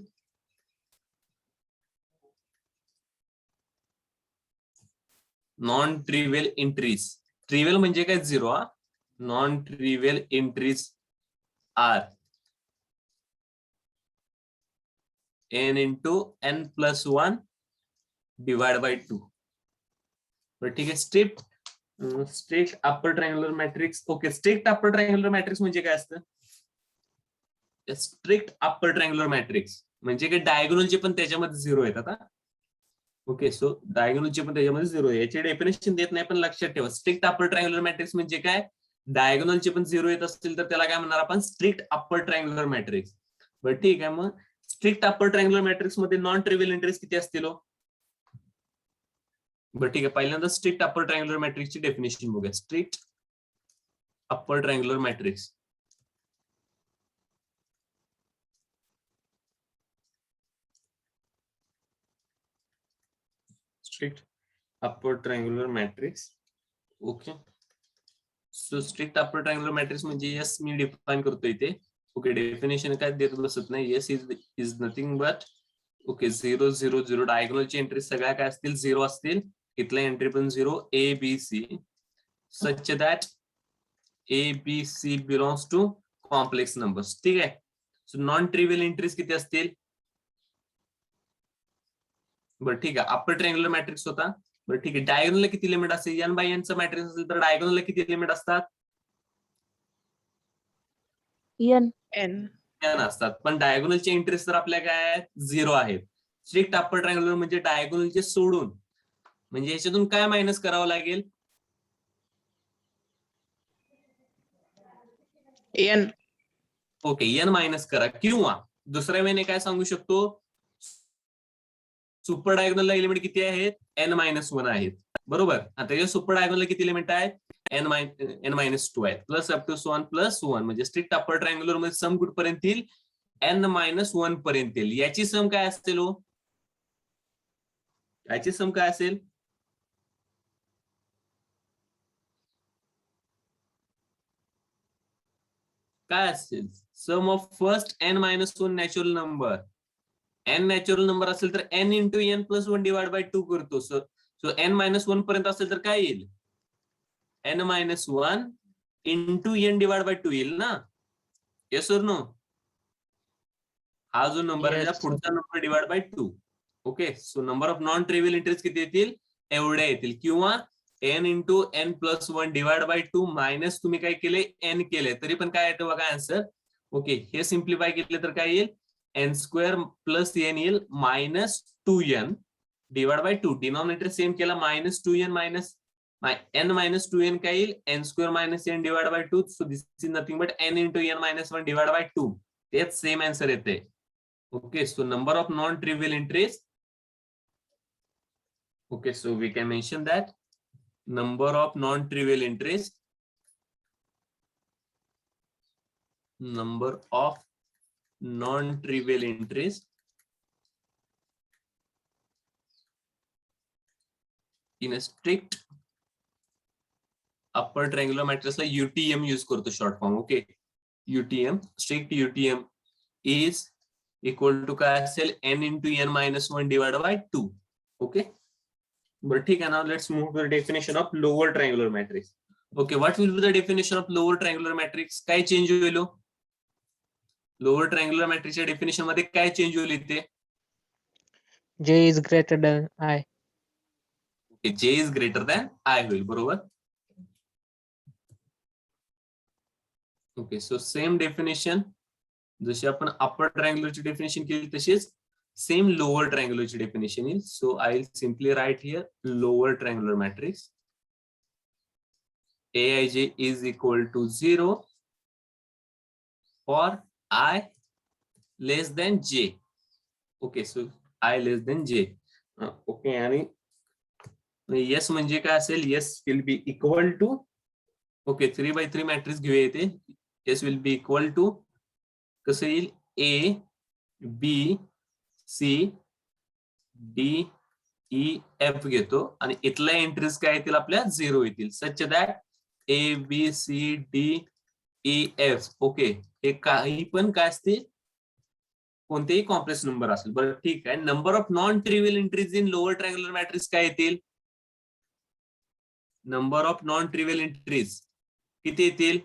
non-trivial entries. Trivial म्हणजे काय? 0. Non-trivial entries are N into N+1 divided by 2. बरं ठीक आहे, strict upper triangular matrix. Okay, strict upper triangular matrix म्हणजे काय असतं? Strict upper triangular matrix म्हणजे की डायगोनलचे पण त्याच्यामध्ये 0 येतात. ओके, सो डायगोनलचे पण त्याच्यामध्ये 0 आहे. याची डेफिनेशन देत नाही, पण लक्षात ठेवा, स्ट्रिक्ट अप्पर ट्रायंग्युलर मॅट्रिक्स म्हणजे काय? डायगोनलचे पण 0 येत असतील तर त्याला काय म्हणणार आपण? Strict upper triangular matrix. बरं ठीक आहे, मग स्ट्रिक्ट अप्पर ट्रायंग्युलर मॅट्रिक्स मध्ये नॉन ट्रिव्हियल एंट्रीज किती असतील? बरं ठीक आहे, पहिल्यांदा स्ट्रिक्ट अप्पर ट्रायंग्युलर मॅट्रिक्सची डेफिनेशन बघूया. Strict upper triangular matrix. strict upper triangular matrix. Okay, so strict upper triangular matrix म्हणजे यस मी डिफाइन करतो इथे. ओके, डेफिनेशन काय देत बसत नाही. S is nothing but okay 0 0 0. डायगोनलची एंट्री सगळ्या काय असतील? 0 असतील. इथल्या एंट्री पण 0. A B C such that A B C belongs to complex numbers. ठीक आहे, सो नॉन ट्रिव्हियल एंट्रीज किती असतील? बरं ठीक आहे, अप्पर ट्रायंग्युलर मॅट्रिक्स होता. बरं ठीक आहे, डायगोनलला किती लिमिट असेल? N बाय N चा मॅट्रिक्स असेल तर डायगोनलला किती लिमिट असतात? N. N असतात, पण डायगोनलचे एंट्रीज तर आपल्या काय 0 आहेत. स्ट्रिक्ट अप्पर ट्रायंग्युलर म्हणजे डायगोनलचे सोडून, म्हणजे याच्यातून काय मायनस करावं लागेल? N. ओके, N मायनस करा, किंवा दुसऱ्या वेळेने काय सांगू शकतो? सुपर डायगोनलला एलिमेंट किती आहेत? N-1 आहेत. बरोबर, आता या सुपर डायगोनलला किती एलिमेंट आहेत? N-2 आहेत. Plus up to so on plus 1. म्हणजे स्ट्रिक्ट अप्पर ट्रायंग्युलर मध्ये सम कुठपर्यंत येईल? N-1 पर्यंत येईल. याची सम काय असेल? याची सम काय असेल? काय असेल? Sum of first N-1 natural number. N natural number असेल तर N into N+1 divide by 2 करतो. सो N-1 पर्यंत असेल तर काय येईल? N-1 into N divide by 2 येईल ना, येस और नो? हा जो नंबर आहे Yes, sir. पुढचा number divide by 2. Okay, so number of non trivial entries किती येतील? एवढ्या येतील. किंवा n into n plus 1 divide by 2 minus तुम्ही काय केले, n केले तरी पण काय येतं बघा आन्सर. ओके, हे सिम्प्लिफाय केले तर काय येईल, n स्क्वेअर प्लस n येईल minus 2n divide by 2. Denominator same केला, minus 2n minus n minus 2n काय येईल, n square minus n divide by 2. So this is nothing but n into n minus 1 divide by 2. तेच same answer येते. Okay, so number of non-trivial entries. Okay, so we can mention that number of non-trivial entries. Number of non-trivial entries in a strict upper triangular matrix like UTM use करतो short form. Okay, UTM, strict UTM is equal to काय असेल, n into n minus 1 divided by 2. Okay, but ठीक आहे. Now let's move to the definition of lower triangular matrix. Okay, what will be the definition of lower triangular matrix? काय change होईल? Lower triangular मॅट्रिक्सच्या definition मध्ये काय change होईल इथे? J is greater than I. J is greater than I होईल, बरोबर. Okay, so same definition जशी आपण अपर ट्रायंग्युलरची डेफिनेशन केली तशीच सेम लोअर ट्रायंग्युलरची डेफिनेशन येईल. So I will simply write here lower triangular matrix Aij is equal to 0 for I less than J. Okay, so I less than J. Okay, आणि S म्हणजे काय असेल, S will be equal to, okay 3x3 matrix घेऊया इथे. S will be equal to कसं येईल, A B C D E F घेतो आणि इथल्या एंट्रीज काय येतील आपल्या 0 येतील. सच that A B C D E F. Okay, हे काही पण काय असतील, कोणतेही कॉम्प्लेक्स नंबर असेल. बरं ठीक आहे. Number of non trivial entries in lower triangular matrix काय येतील? Number of non trivial entries किती येतील?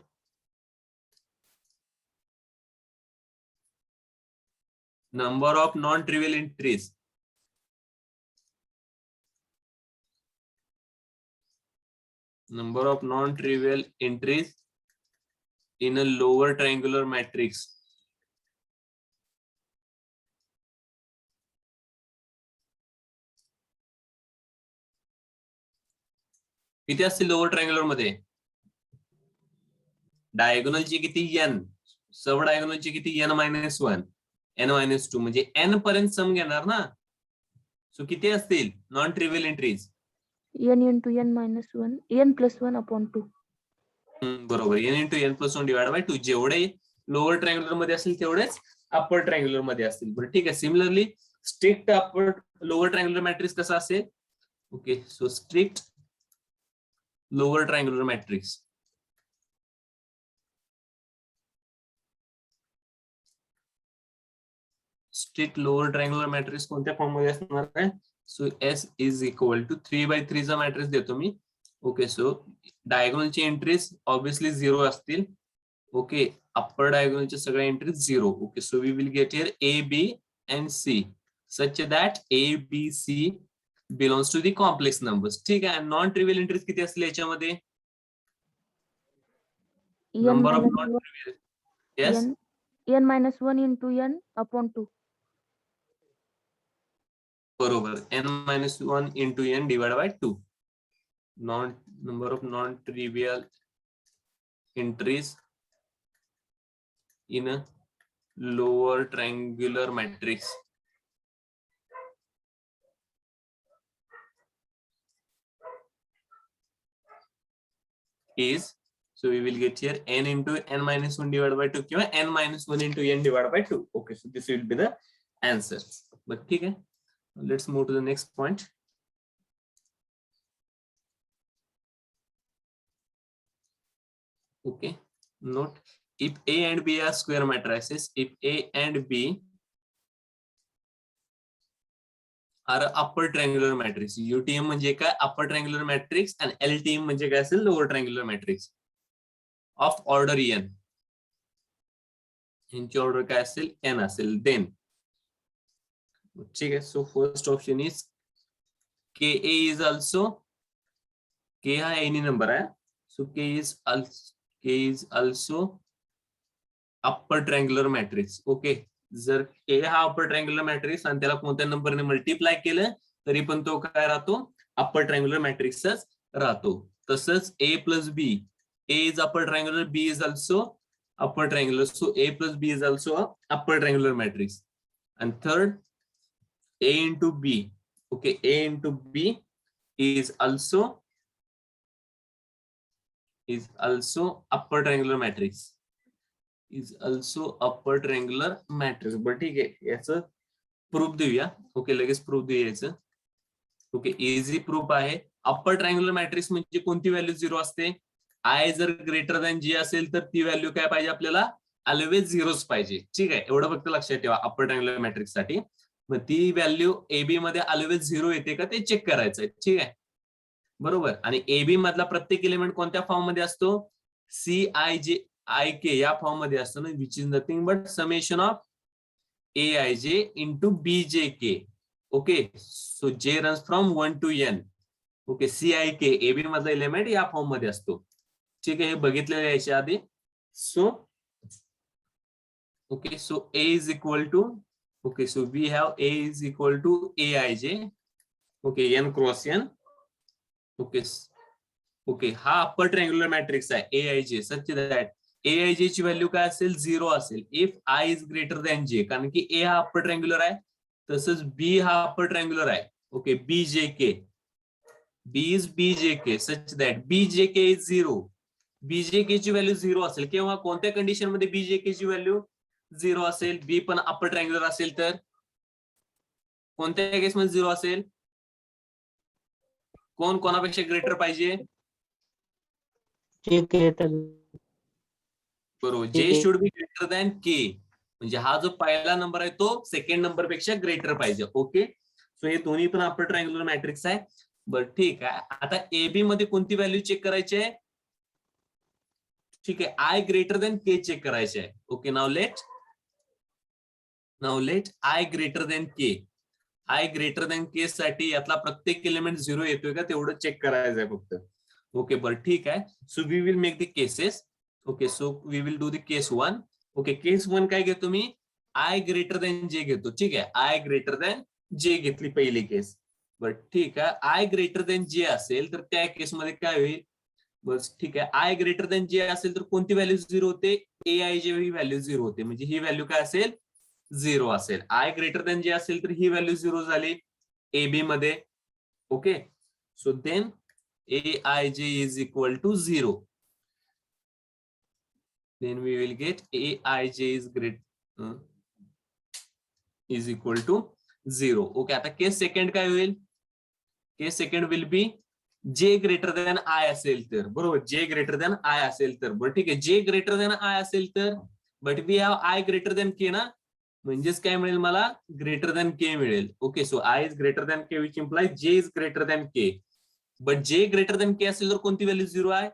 Number of non trivial entries, number of non-trivial entries in a lower triangular matrix. किती असतील लोअर ट्रायंग्युलर मध्ये? डायगोनलची किती n, सब डायगोनलची किती n minus 1 n minus 2 म्हणजे n पर्यंत सम घेणार ना. सो किती असतील non trivial entries? n into n minus 1 n plus 1 upon 2. बरोबर, n into n plus 1 divide by 2. जेवढे लोअर ट्रायंग्युलर मध्ये असतील तेवढेच अपर ट्रायंग्युलर मध्ये असतील. बरं ठीक आहे. Similarly strict upper lower triangular matrix कसा असेल? Okay, so strict lower triangular matrix strict lower triangular matrix कोणत्या फॉर्म मध्ये असणार आहे? So S is equal to 3x3 चा मॅट्रिक्स देतो मी. ओके, सो डायगोनलची एंट्रीज ऑब्विसली 0 असतील. ओके, अप्पर डायगोनलच्या सगळ्या entries 0. Okay, so we will get here A B and C such that A B C belongs to the complex numbers. ठीक आहे. Non trivial entries किती असतील याच्यामध्ये? Number of non trivial, yes n minus 1 into n upon 2. बरोबर, n minus 1 into n divided by 2. Number of non-trivial entries in a lower triangular matrix is, so we will get here n into n minus 1 divided by 2 किंवा n minus 1 into n divided by 2. Okay, so this will be the answer. But ठीक है, let's move to the next point. Okay, note if A and B are square matrices, if A and B are upper triangular matrix, UTM म्हणजे काय, upper triangular matrix, and LTM म्हणजे काय असेल, lower triangular matrix. Of order N, यांची order काय असेल N असेल, then ठीक आहे. So first option is K A is also, K हा एनी नंबर आहे, so K is also upper triangular matrix. Okay, जर ए हा अप्पर ट्रायंग्युलर मॅट्रिक्स आणि त्याला कोणत्या नंबरने मल्टिप्लाय केलं तरी पण तो काय राहतो, अप्पर ट्रायंग्युलर मॅट्रिक्सच राहतो. तसंच A plus B, A is upper triangular, B is also upper triangular, so A plus B is also upper triangular matrix. आणि third A into B, okay, A into B is also upper triangular matrix, is also upper triangular matrix. बरं ठीक आहे, याचं proof देऊया. Okay, लगेच proof देऊया याचं. Okay, easy proof आहे. अप्पर ट्रायंग्युलर मॅट्रिक्स म्हणजे कोणती व्हॅल्यू 0 असते, आय जर ग्रेटर दॅन जी असेल तर ती व्हॅल्यू काय पाहिजे आपल्याला, ऑलवेज 0च पाहिजे. ठीक आहे, एवढं फक्त लक्षात ठेवा अप्पर ट्रायंग्युलर मॅट्रिक्स साठी. मग ती व्हॅल्यू एबी मध्ये ऑलवेज 0 येते का ते चेक करायचंय. ठीक आहे, बरोबर. आणि एबी मधला प्रत्येक एलिमेंट कोणत्या फॉर्म मध्ये असतो, C I J I K या फॉर्म मध्ये असतो ना, which is nothing but summation of A I J into B J K. Okay, so J runs from 1 to n. Okay, C I K AB मधला element या form मध्ये असतो. ठीक आहे, हे बघितलेलं आहे याच्या आधी. So okay, so A is equal to, okay, so we have A is equal to A I जे, okay, N cross N. Okay okay, हा अप्पर ट्रायंग्युलर मॅट्रिक्स आहे ए आय जे, सच दॅट ए आय जे ची value काय असेल, 0 असेल if I is greater than जे, कारण की ए हा अप्पर ट्रायंग्युलर आहे, तसंच बी हा अप्पर ट्रायंग्युलर आहे. Okay, B J K, B is B J K, such that B J K is 0. B J के ची व्हॅल्यू 0 असेल, किंवा कोणत्या कंडिशन मध्ये बी जे के ची व्हॅल्यू 0 असेल, बी पण अप्पर ट्रायंग्युलर असेल तर कोणत्या केसमध्ये 0 असेल, कोण कोणापेक्षा ग्रेटर पाहिजे, जे ग्रेटर, बरोबर, जे शुड बी ग्रेटर दॅन के, म्हणजे हा जो पहिला नंबर आहे तो सेकंड नंबर पेक्षा ग्रेटर पाहिजे. ओके, सो हे दोन्ही पण अप्पर ट्रायंग्युलर मॅट्रिक्स आहे. बरं ठीक आहे, आता एबी मध्ये कोणती व्हॅल्यू चेक करायची आहे, ठीक आहे, I greater than K check करायचे आहे. Okay, now let I greater than K, I greater than K साठी यातला प्रत्येक एलिमेंट 0 येतोय का तेवढं चेक करायचं आहे फक्त. ओके, बरं ठीक आहे, so we will make the cases. Okay, so we will do the case 1. Okay, case 1 काय घेतो मी, आय ग्रेटर दॅन जे घेतो. ठीक आहे, आय ग्रेटर दॅन जे घेतली पहिली केस. बरं ठीक आहे, आय ग्रेटर दॅन जे असेल तर त्या केसमध्ये काय होईल, बस ठीक आहे, आय ग्रेटर दॅन जे असेल तर कोणती व्हॅल्यू 0 होते, ए आय जे ही व्हॅल्यू 0 होते, म्हणजे ही व्हॅल्यू काय असेल, 0 असेल. आय ग्रेटर दॅन जे असेल तर ही व्हॅल्यू 0 झाली एबी मध्ये. Okay, so then A I J is equal to 0. then we will get aij is equal to 0. Okay, आता केस सेकंड काय होईल, केस second will B J greater than I असेल तर, बरोबर, जे ग्रेटर दॅन आय असेल तर. बरं ठीक आहे, जे ग्रेटर दॅन आय असेल तर, but we have I greater than K ना, म्हणजेच काय मिळेल मला, ग्रेटर दॅन के मिळेल. Okay, so I is greater than K which imply J is greater than K. But J greater than K असेल तर कोणती व्हॅल्यू 0 आहे,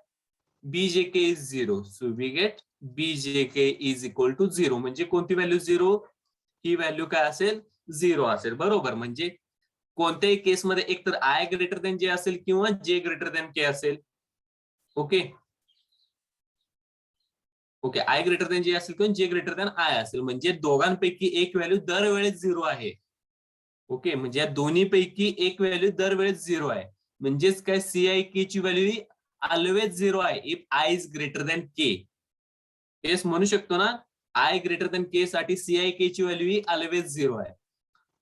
B J K is 0. So we get B J K is equal to 0, म्हणजे कोणती value 0, ही value काय असेल, 0 असेल. बरोबर, म्हणजे कोणत्याही केसमध्ये एक तर आय ग्रेटर दॅन जे असेल किंवा जे ग्रेटर दॅन के असेल. Okay okay, I greater than जे असेल किंवा जे ग्रेटर दॅन आय असेल, म्हणजे दोघांपैकी एक व्हॅल्यू दरवेळेस 0 आहे. ओके, म्हणजे या दोन्ही पैकी एक व्हॅल्यू दरवेळेस 0 आहे, म्हणजेच काय, सी आय के ची व्हॅल्यू ऑलवेज 0 आहे if I is greater than K. हेच म्हणू शकतो ना, आय ग्रेटर दॅन के साठी सी आय के ची व्हॅल्यू ही ऑलवेज 0 आहे.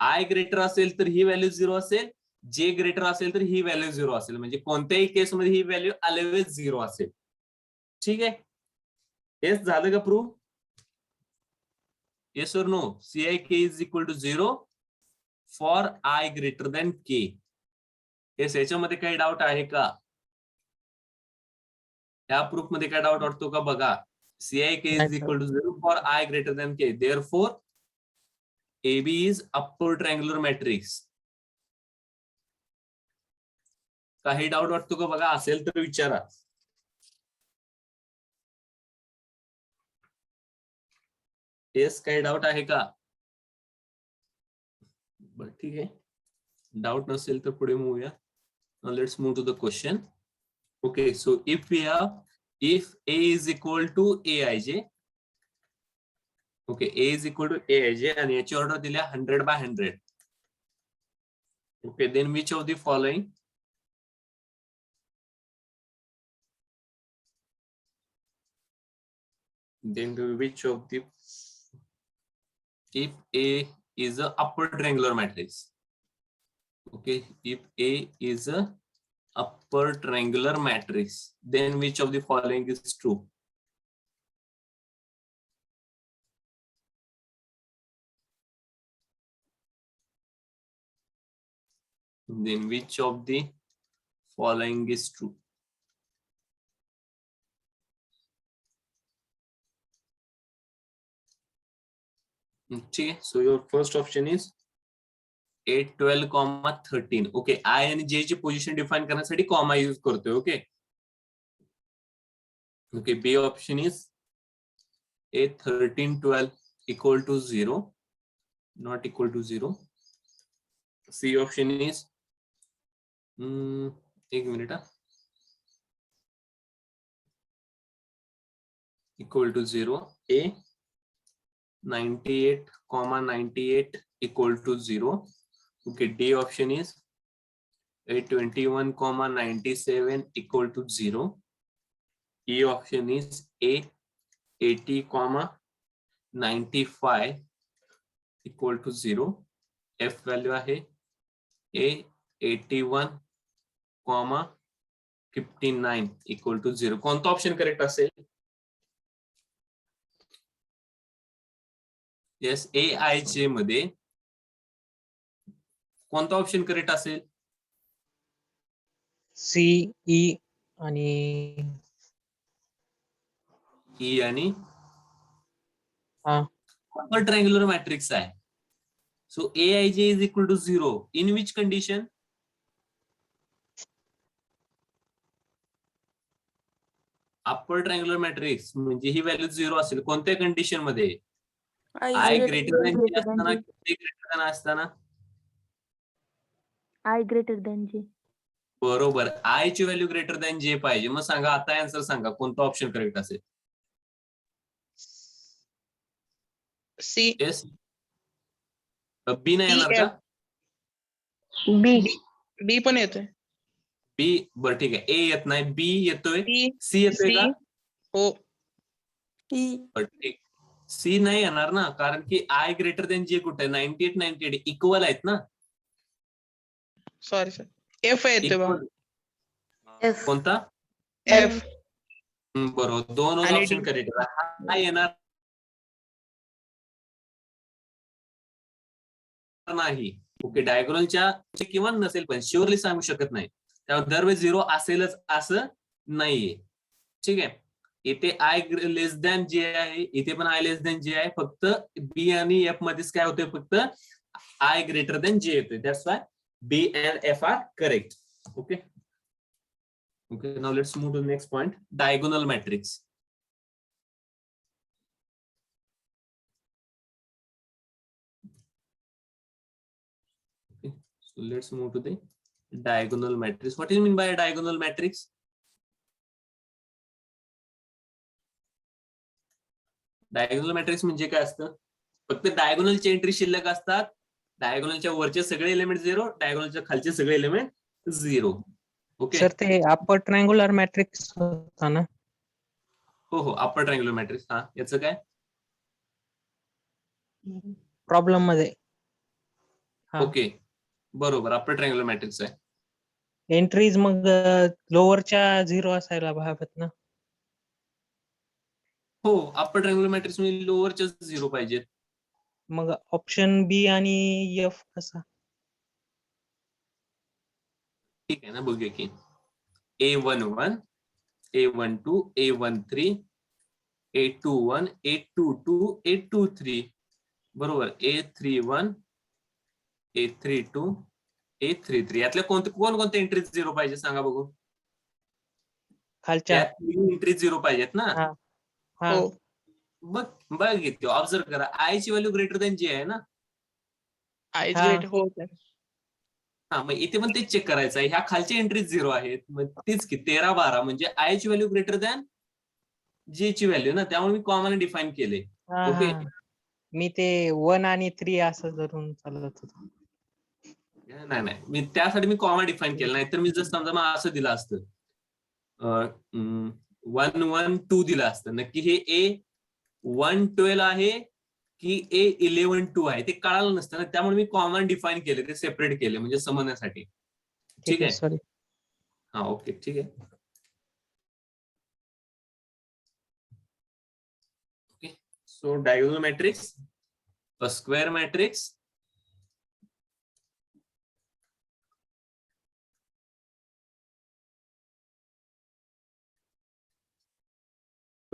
आय ग्रेटर असेल तर ही व्हॅल्यू 0 असेल, जे ग्रेटर असेल तर ही व्हॅल्यू 0 असेल, म्हणजे कोणत्याही केसमध्ये ही व्हॅल्यू ऑलवेज 0 असेल. ठीक आहे, हेच झालं का प्रूफ, येस और no, C I K is equal to 0 for I greater than K. Yes, याच्यामध्ये काही डाऊट आहे का, या प्रूफ मध्ये काय डाऊट वाटतो का, बघा, CIK is equal to 0 for I greater than K. Therefore, AB is upper triangular matrix. काही डाऊट वाटतो का बघा, असेल तर विचारा. येस, काही डाऊट आहे का? बर ठीक आहे, डाऊट नसेल तर पुढे मूवूया. Let's move to the question. Okay, so if A is equal to Aij, okay, A is equal to Aij आणि याची ऑर्डर दिल्या 100/100. Okay, then which of the following if A is a upper triangular matrix, okay, if A is a upper triangular matrix, then which of the following is true? Then which of the following is true? Okay, so your first option is 8, 12, 13. Okay, I आणि J ची position define करण्यासाठी comma use करतोय. Okay okay, B option is 8, 13, 12 equal to 0, not equal to 0. C option is एक minute, equal to 0. A 98, 98 equal to 0. Okay, D option is 821, 97 equal to 0. E option is A 80, 95 equal to 0. F value आहे A 81, 59 equal to 0. कोणता option correct असेल? Yes, AIJ मध्ये कोणता option correct असेल? C, E आणि E आणि हा upper triangular matrix आहे. So AIJ is equal to 0. In which condition? Upper triangular matrix म्हणजे ही व्हॅल्यू 0 असेल. कोणत्या कंडिशन मध्ये? I greater than J असताना, J greater than असताना? I greater than J. बरोबर, I ची व्हॅल्यू ग्रेटर दॅन J पाहिजे. मग सांगा, आता आन्सर सांगा, कोणता ऑप्शन करेक्ट असेल? सी. येस, बी नाही येणार का? बी पण येतोय. बी, बरं ठीक आहे, ए येत नाही, बी येतोय, सी. सी येतोय का? हो. बरं ठीक, सी नाही येणार ना, कारण की आय ग्रेटर दॅन जे कुठे 98, 98 इक्वल आहेत ना. सॉरी सर, एफ येतोय बा. F. कोणता? एफ. बरोबर, दोन आणि ऑप्शन D. करेक्ट. हा येणार नाही. ओके, डायगोनलच्या किंवा नसेल, पण शुअरली सांगू शकत नाही. त्यामुळे दरवेळेस 0 असेलच असं नाहीये. ठीक आहे, इथे आय लेस दॅन जे आहे, इथे पण आय लेस दॅन जे आहे. फक्त बी आणि एफ मध्येच काय होतंय, फक्त आय ग्रेटर दॅन जे येतोय. That's why B and F are correct. Okay okay, now let's move to next point, diagonal matrix. So let's move to the diagonal matrix. What do you mean by a diagonal matrix? Diagonal matrix म्हणजे काय असतं? फक्त डायगोनलचे entry शिल्लक असतात. डायगोनलच्या वरचे सगळे element 0, डायगोनलच्या खालचे सगळे एलिमेंट 0. ओके सर ते अपर ट्रायंगुलर मॅट्रिक्स होता ना? हो हो, अपर ट्रायंगुलर मॅट्रिक्स. हा, याचं काय प्रॉब्लेम मध्ये हा. ओके, बरोबर, अपर ट्रायंगुलर मॅट्रिक्स आहे. एंट्रीज मग लोअरच्या 0 असायला हव्यात ना? हो, अपर ट्रायंगुलर मॅट्रिक्स मध्ये लोअरच्या 0 पाहिजेत. मग ऑप्शन बी आणि एफ कसा? ठीक आहे ना, बघूया की A11, A12, A13, A21, A22, A23, बरोबर, A31, A32, A33. यातल्या कोणकोणत्या एंट्रीज 0 पाहिजे सांगा बघू. खालच्या एंट्रीज 0 पाहिजेत ना? हा. हो. बघ बघ घेतो, ऑब्झर्व करा, आय ची व्हॅल्यू ग्रेटर दॅन जे आहे ना. I is हा. great हो sir. हा, मग इथे पण तेच चेक करायचं आहे. ह्या खालच्या एंट्रीज 0 आहेत, मग तीच की 13 12 म्हणजे आय ची व्हॅल्यू ग्रेटर दॅन जे ची व्हॅल्यू ना, त्यामुळे मी कॉमन डिफाईन केले. हा, ओके. हा. मी ते 1 आणि 3 असं धरून चालत होतो. नाही नाही, मी त्यासाठी मी कॉमा डिफाईन केलं, नाहीतर मी जर समजा मग असं दिलं असतं 1 1 2 दिलं असतं, नक्की हे ए 1 12 आहे की ए 11 2 आहे ते कळालं नसतं ना, त्यामुळे मी कॉमन डिफाईन केले, ते सेपरेट केले म्हणजे समजण्यासाठी. ठीक आहे. सॉरी. हा, ओके, ठीक आहे. Okay, so diagonal matrix, a square matrix,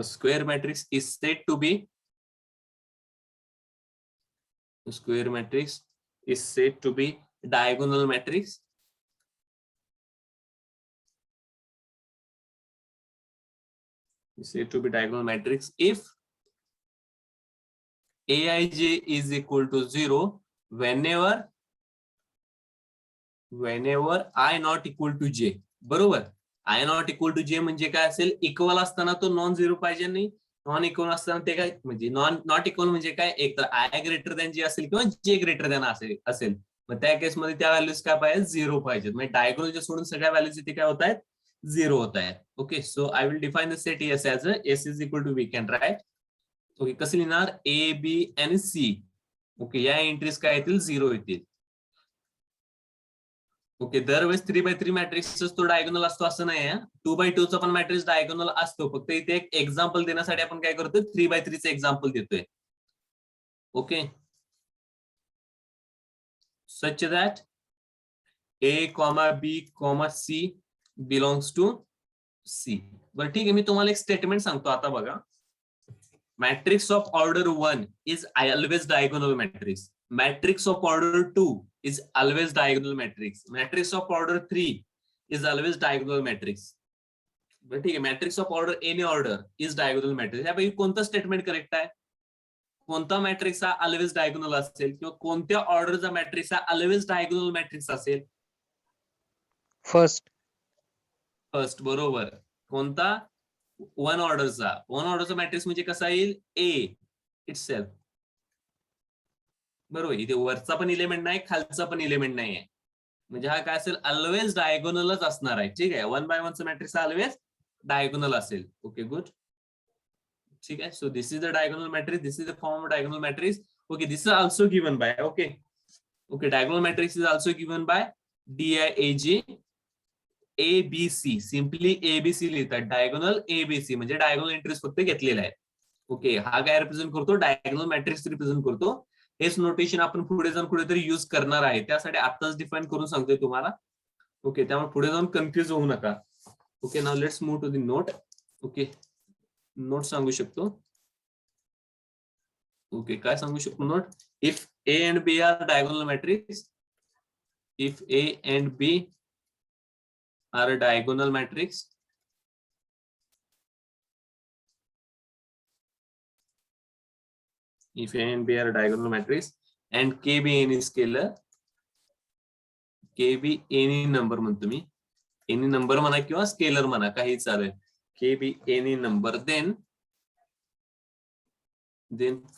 a square matrix is said to be diagonal matrix if aij is equal to 0 whenever I not equal to j. बरोबर, I not equal to j म्हणजे काय असेल, equal असताना तो non zero पाहिजे नाही, non equal असताना ते काय म्हणजे नॉट इक्वल म्हणजे काय, एक तर आय ग्रेटर दॅन जे असेल किंवा जे ग्रेटर दॅन असेल, मग त्या केसमध्ये त्या व्हॅल्यूज काय पाहिजे, 0 पाहिजेत. म्हणजे डायगोनल सोडून सगळ्या व्हॅल्यूज इथे काय होत आहेत, 0 होत आहेत. Okay, so I will define the set S as S is equal to we can write. Okay, कसं लिहिणार, ए बी आणि सी. ओके, या एंट्रीज काय येतील, 0 येतील. ओके, दरवेळेस 3x3 मॅट्रिक्स तो डायगोनल असतो असं नाही आहे. 2x2 चा पण मॅट्रिक्स डायगोनल असतो, फक्त इथे एक एक्झाम्पल देण्यासाठी आपण काय करतोय, 3x3 चे एक्झाम्पल देतोय. Okay, such that A, B, C belongs to C. बरं ठीक आहे, मी तुम्हाला एक स्टेटमेंट सांगतो आता बघा. Matrix of order 1 is always diagonal matrix. Matrix of order 2 is always diagonal matrix. Matrix of order 3 is always diagonal matrix. बरं ठीक आहे, matrix of order any order is diagonal matrix. यापैकी कोणतं स्टेटमेंट करेक्ट आहे, कोणता matrix हा always diagonal असेल किंवा कोणत्या ऑर्डरचा मॅट्रिक्स हा ऑलवेज डायगोनल मॅट्रिक्स असेल? फर्स्ट, बरोबर. कोणता, वन ऑर्डरचा मॅट्रिक्स म्हणजे कसा येईल, ए इटसेल्फ. बरोबर, इथे वरचा पण इलेमेंट नाही, खालचा पण इलेमेंट नाही आहे, म्हणजे हा काय असेल, ऑलवेज डायगोनलच असणार आहे. ठीक आहे, 1 by 1 चा मॅट्रिक्स ऑलवेज डायगोनल असेल. Okay, good. ठीक आहे, so this is the diagonal matrix, this is the form of diagonal matrix. Okay, this is also given by, okay, diagonal matrix is also given by DIAG ABC. Simply ABC लिहितात, diagonal ABC म्हणजे diagonal entries फक्त घेतलेला आहे. Okay, हा काय represent करतो, diagonal matrix represent करतो. हेच नोटेशन आपण पुढे जाऊन कुठेतरी युज करणार आहे, त्यासाठी आताच डिफाईन करून सांगतोय तुम्हाला. ओके, त्यामुळे पुढे जाऊन कन्फ्युज होऊ नका. Okay, now let's move to the note. Okay, note सांगू शकतो. ओके, काय सांगू शकतो note, if A and B are diagonal matrix, if A and B are diagonal matrix, if A and B are diagonal matrix and K be any scalar, K be any number म्हणतो मी, any number म्हणा किंवा scalar म्हणा, काही चालेल. K be any number, then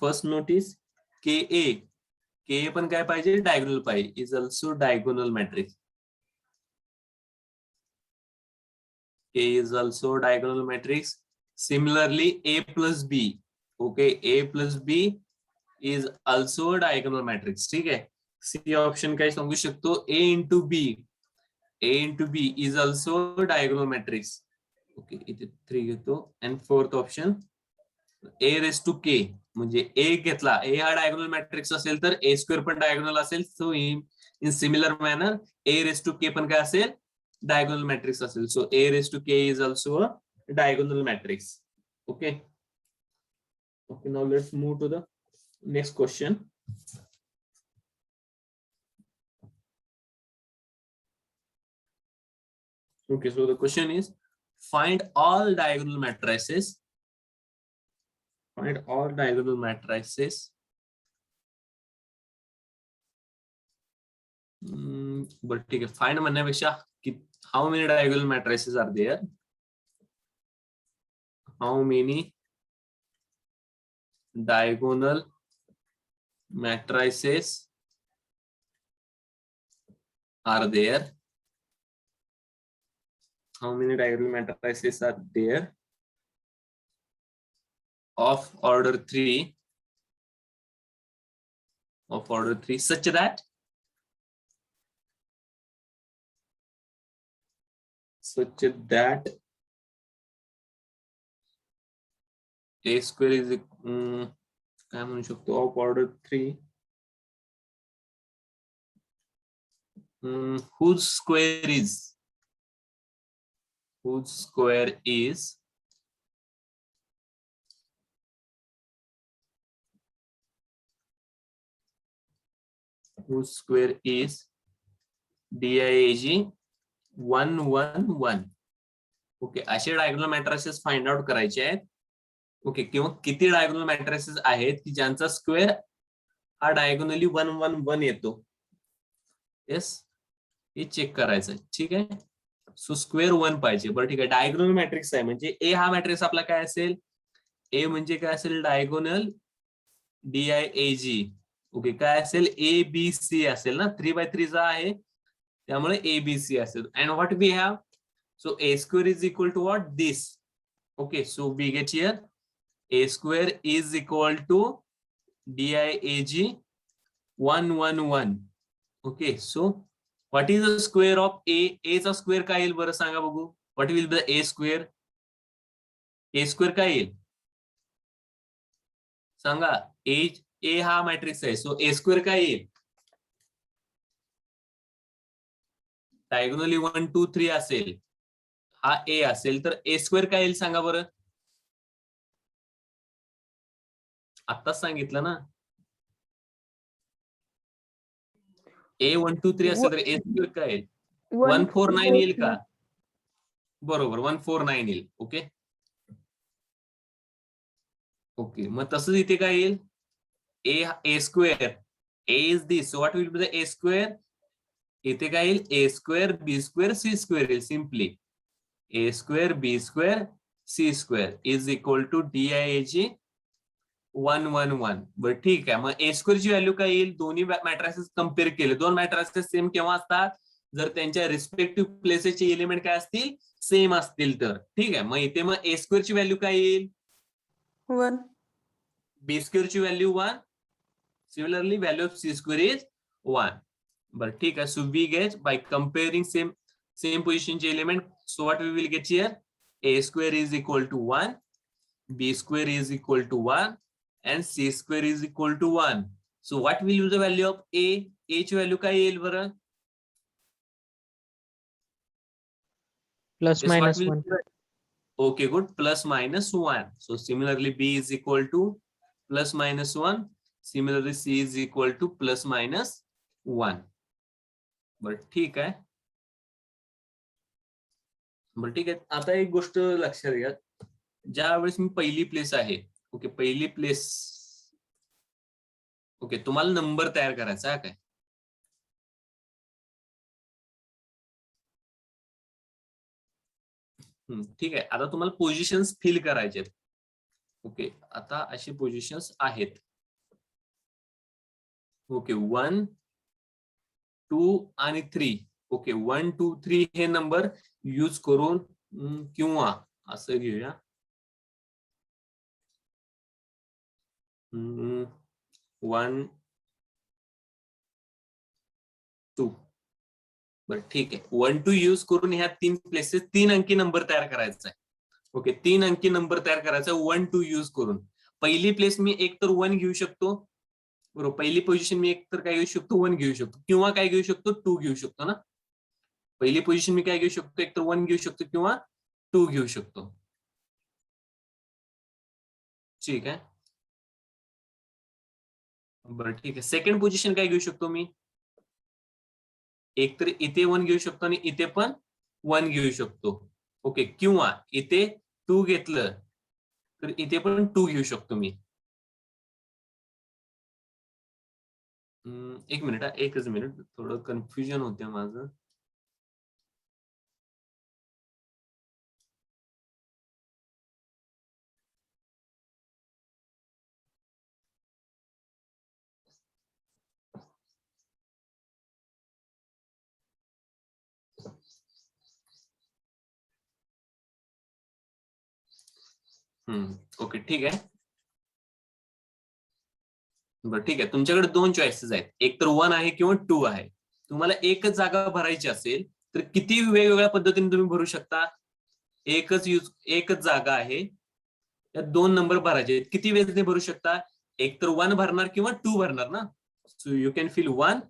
first notice KA पण काय पाहिजे, diagonal पाहिजे, is also diagonal matrix. K is also diagonal matrix. Similarly, A plus B, okay, A plus B is also a diagonal matrix. ठीक आहे, C option काय सांगू शकतो, A into B is also a diagonal matrix. Okay, इथे 3 घेतो. and fourth option A raised to K, म्हणजे A घेतला, A हा डायगोनल मॅट्रिक्स असेल तर A स्क्वेअर पण डायगोनल असेल. So in similar manner A raised to K पण काय असेल, diagonal matrix असेल. So A raised to K is also a diagonal matrix. Okay, now let's move to the next question. Okay, so the question is, find all diagonal matrices find all diagonal matrices. बरं ठीक आहे, find म्हणण्यापेक्षा how many diagonal matrices are there? How many diagonal matrices are there? How many diagonal matrices are there of order 3 such that a square is काय म्हणू शकतो of order 3 whose square is DIAG 1 1 1. Okay, असे diagonal matrices find out करायचे आहेत. Okay, किंवा किती diagonal matrices आहेत की ज्यांचा स्क्वेअर हा डायगोनली 1 1 1 येतो. येस, हे चेक करायचं. ठीक आहे, सो स्क्वेअर 1 पाहिजे. बरं ठीक आहे, डायगोनल मॅट्रिक्स आहे म्हणजे ए हा मॅट्रिक्स आपला काय असेल, ए म्हणजे काय असेल, डायगोनल DIAG. ओके, काय असेल, ABC असेल ना, 3/3 चा आहे त्यामुळे ABC असेल. And what we have, so a square is equal to what, this. Okay, so we get here a square is equal to DIAG 1 1 1. Okay, so what is the square of a? A चा square काय येईल बरं सांगा बघू. What will be the a square? A square काय येईल सांगा. A हा मॅट्रिक्स आहे, सो a square काय येईल, डायगोनली 1 2 3 असेल, हा A असेल तर a square काय येईल सांगा बरं. आत्ताच सांगितलं ना, A 1 2 3 असेल तर a square काय येईल, 149 येईल का. बरोबर, 149 येईल. ओके ओके, मग तसंच इथे काय येईल, a square, a is this, so what will be the a square, इथे काय येईल, a square b square c square येईल. Simply a square b square c square is equal to DIAG 1 1 1. बरं ठीक आहे, मग a square ची value काय येईल, दोन्ही मॅट्रिसेस कम्पेअर केले, दोन मॅट्रिसेस सेम केव्हा असतात, जर त्यांच्या रिस्पेक्टिव्ह प्लेसेसचे एलिमेंट काय असतील, सेम असतील तर. ठीक आहे, मग इथे मग a square ची व्हॅल्यू काय येईल, 1. b square ची value 1. Similarly value of c square is 1. बरं ठीक आहे, so we get by comparing same पोझिशनचे element, so what we will get here, a square is equal to 1, b square is equal to 1 and c square is equal to 1. So what will be the value of a? A ची value काय येईल बरं, plus minus 1. Okay, good, plus minus 1. So similarly b is equal to plus minus 1. Similarly c is equal to plus minus 1. बरं ठीक आहे. बरं ठीक आहे, आता एक गोष्ट लक्षात घ्या, ज्या वेळेस मी पहिली प्लेस आहे, ओके पहिली प्लेस, ओके तुम्हाला नंबर तयार करायचा आहे काय, ठीक आहे. आता तुम्हाला पोझिशन्स फिल करायचे आहेत. ओके, आता अशी पोझिशन्स आहेत. ओके 1 2 आणि 3. ओके 1 2 3 हे नंबर यूज करून किंवा असं घेऊया, 1 2. बरं ठीक आहे, 1 2 यूज करून ह्या 3 प्लेसेस 3 अंकी नंबर तयार करायचा आहे. ओके 3 अंकी नंबर तयार करायचा 1 2 यूज करून. पहिली प्लेस मी एक तर 1 घेऊ शकतो, बरोबर, पहिली पोझिशन मी एक तर काय घेऊ शकतो, 1 घेऊ शकतो, किंवा काय घेऊ शकतो, 2 घेऊ शकतो ना. पहिली पोझिशन मी काय घेऊ शकतो, एक तर 1 घेऊ शकतो किंवा 2 घेऊ शकतो. ठीक आहे, बरं ठीक आहे. सेकंड पोझिशन काय घेऊ शकतो मी, एक तर इथे 1 घेऊ शकतो आणि इथे पण 1 घेऊ शकतो. ओके, किंवा इथे 2 घेतलं तर इथे पण 2 घेऊ शकतो मी. एक मिनिट, एकच मिनिट, थोडं कन्फ्युजन होते माझं. ओके, ठीक आहे. बरं, ठीक आहे. तुमच्याकडे 2 चॉईसेस आहेत, एक तर 1 आहे किंवा 2 आहे. तुम्हाला एकच जागा भरायची असेल तर किती वेगवेगळ्या पद्धतीने तुम्ही भरू शकता? एकच जागा आहे, त्यात 2 नंबर भरायचे आहेत. किती वेळेस भरू शकता? एक तर 1 भरणार किंवा 2 भरणार ना. सो यू कॅन फिल 1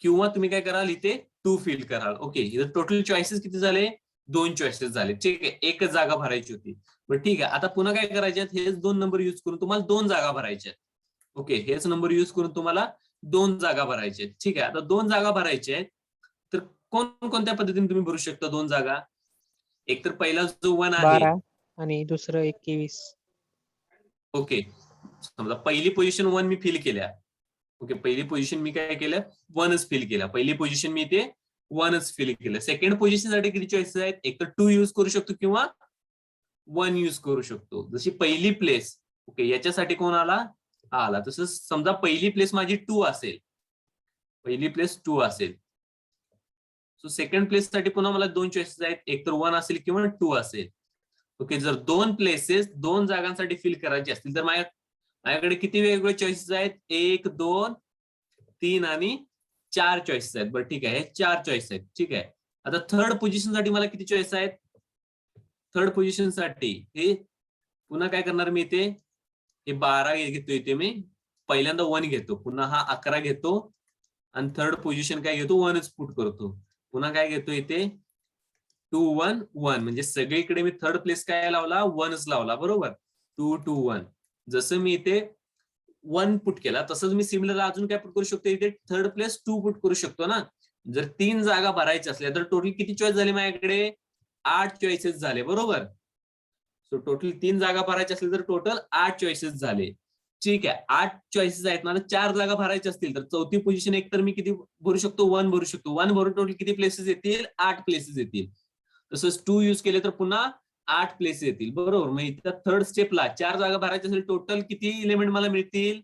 किंवा तुम्ही काय कराल, इथे 2 फिल कराल. ओके, इथे टोटल चॉईसेस किती झाले? 2 चॉईसेस झाले. ठीक आहे, एकच जागा भरायची होती. बरं, ठीक आहे. आता पुन्हा काय करायचे आहेत, हेच 2 नंबर युज करून तुम्हाला 2 जागा भरायच्या आहेत. ओके, हेच नंबर युज करून तुम्हाला 2 जागा भरायच्या आहेत. ठीक आहे, आता 2 जागा भरायच्या आहेत, तर कोणत्या पद्धतीने तुम्ही भरू शकता 2 जागा? एक तर पहिला जो 1 आहे, 12 आणि दुसरं 21. ओके, समजा पहिली पोझिशन 1 मी फिल केल्या. ओके, पहिली पोझिशन मी काय केलं, 1च फिल केला. पहिली पोझिशन मी इथे 1च फिल केलं. सेकंड पोझिशन साठी किती चॉईसेस आहेत? एक तर 2 युज करू शकतो किंवा 1 युज करू शकतो. जशी पहिली प्लेस, ओके, याच्यासाठी कोण आला? आला. तसं समजा पहिली प्लेस माझी 2 असेल, पहिली प्लेस 2 असेल, सो सेकंड प्लेस साठी पुन्हा मला 2 चॉईसेस आहेत, एक तर 1 असेल किंवा 2 असेल. ओके, जर 2 प्लेसेस 2 जागांसाठी फिल करायची असतील तर माझ्याकडे किती वेगवेगळे चॉईसेस आहेत? 1, 2, 3 आणि 4 चॉईसेस आहेत. बरं, ठीक आहे, हे 4 चॉईस आहेत. ठीक आहे, आता थर्ड पोझिशन साठी मला किती चॉईस आहेत? थर्ड पोझिशन साठी हे पुन्हा काय करणार मी इथे, हे 12 घेतो इथे मी, पहिल्यांदा 1 घेतो, पुन्हा हा 11 घेतो आणि थर्ड पोझिशन काय घेतो, 1च पुट करतो. पुन्हा काय घेतो इथे 2, 1, 1, म्हणजे सगळीकडे मी थर्ड प्लेस काय लावला? 1च लावला, बरोबर. 2, 2, 1. जसं मी इथे 1 पुट केला तसंच मी सिमिलर अजून काय पुट करू शकतो, इथे थर्ड प्लेस 2 पुट करू शकतो ना. जर 3 जागा भरायच्या असल्या तर टोटल किती चॉईस झाले माझ्याकडे? 8 चॉईसेस झाले, बरोबर. सो टोटल 3 जागा भरायच्या असतील तर टोटल 8 चॉईसेस झाले. ठीक आहे, 8 चॉईसेस आहेत, मला 4 जागा भरायच्या असतील तर चौथी पोझिशन एक तर मी किती भरू शकतो? 1 भरू शकतो. 1 भरून टोटल किती प्लेसेस येतील? 8 प्लेसेस येतील. तसंच 2 युज केले तर पुन्हा 8 प्लेसेस येतील, बरोबर. मग इथं थर्ड स्टेपला 4 जागा भरायच्या असेल, टोटल किती एलिमेंट मला मिळतील?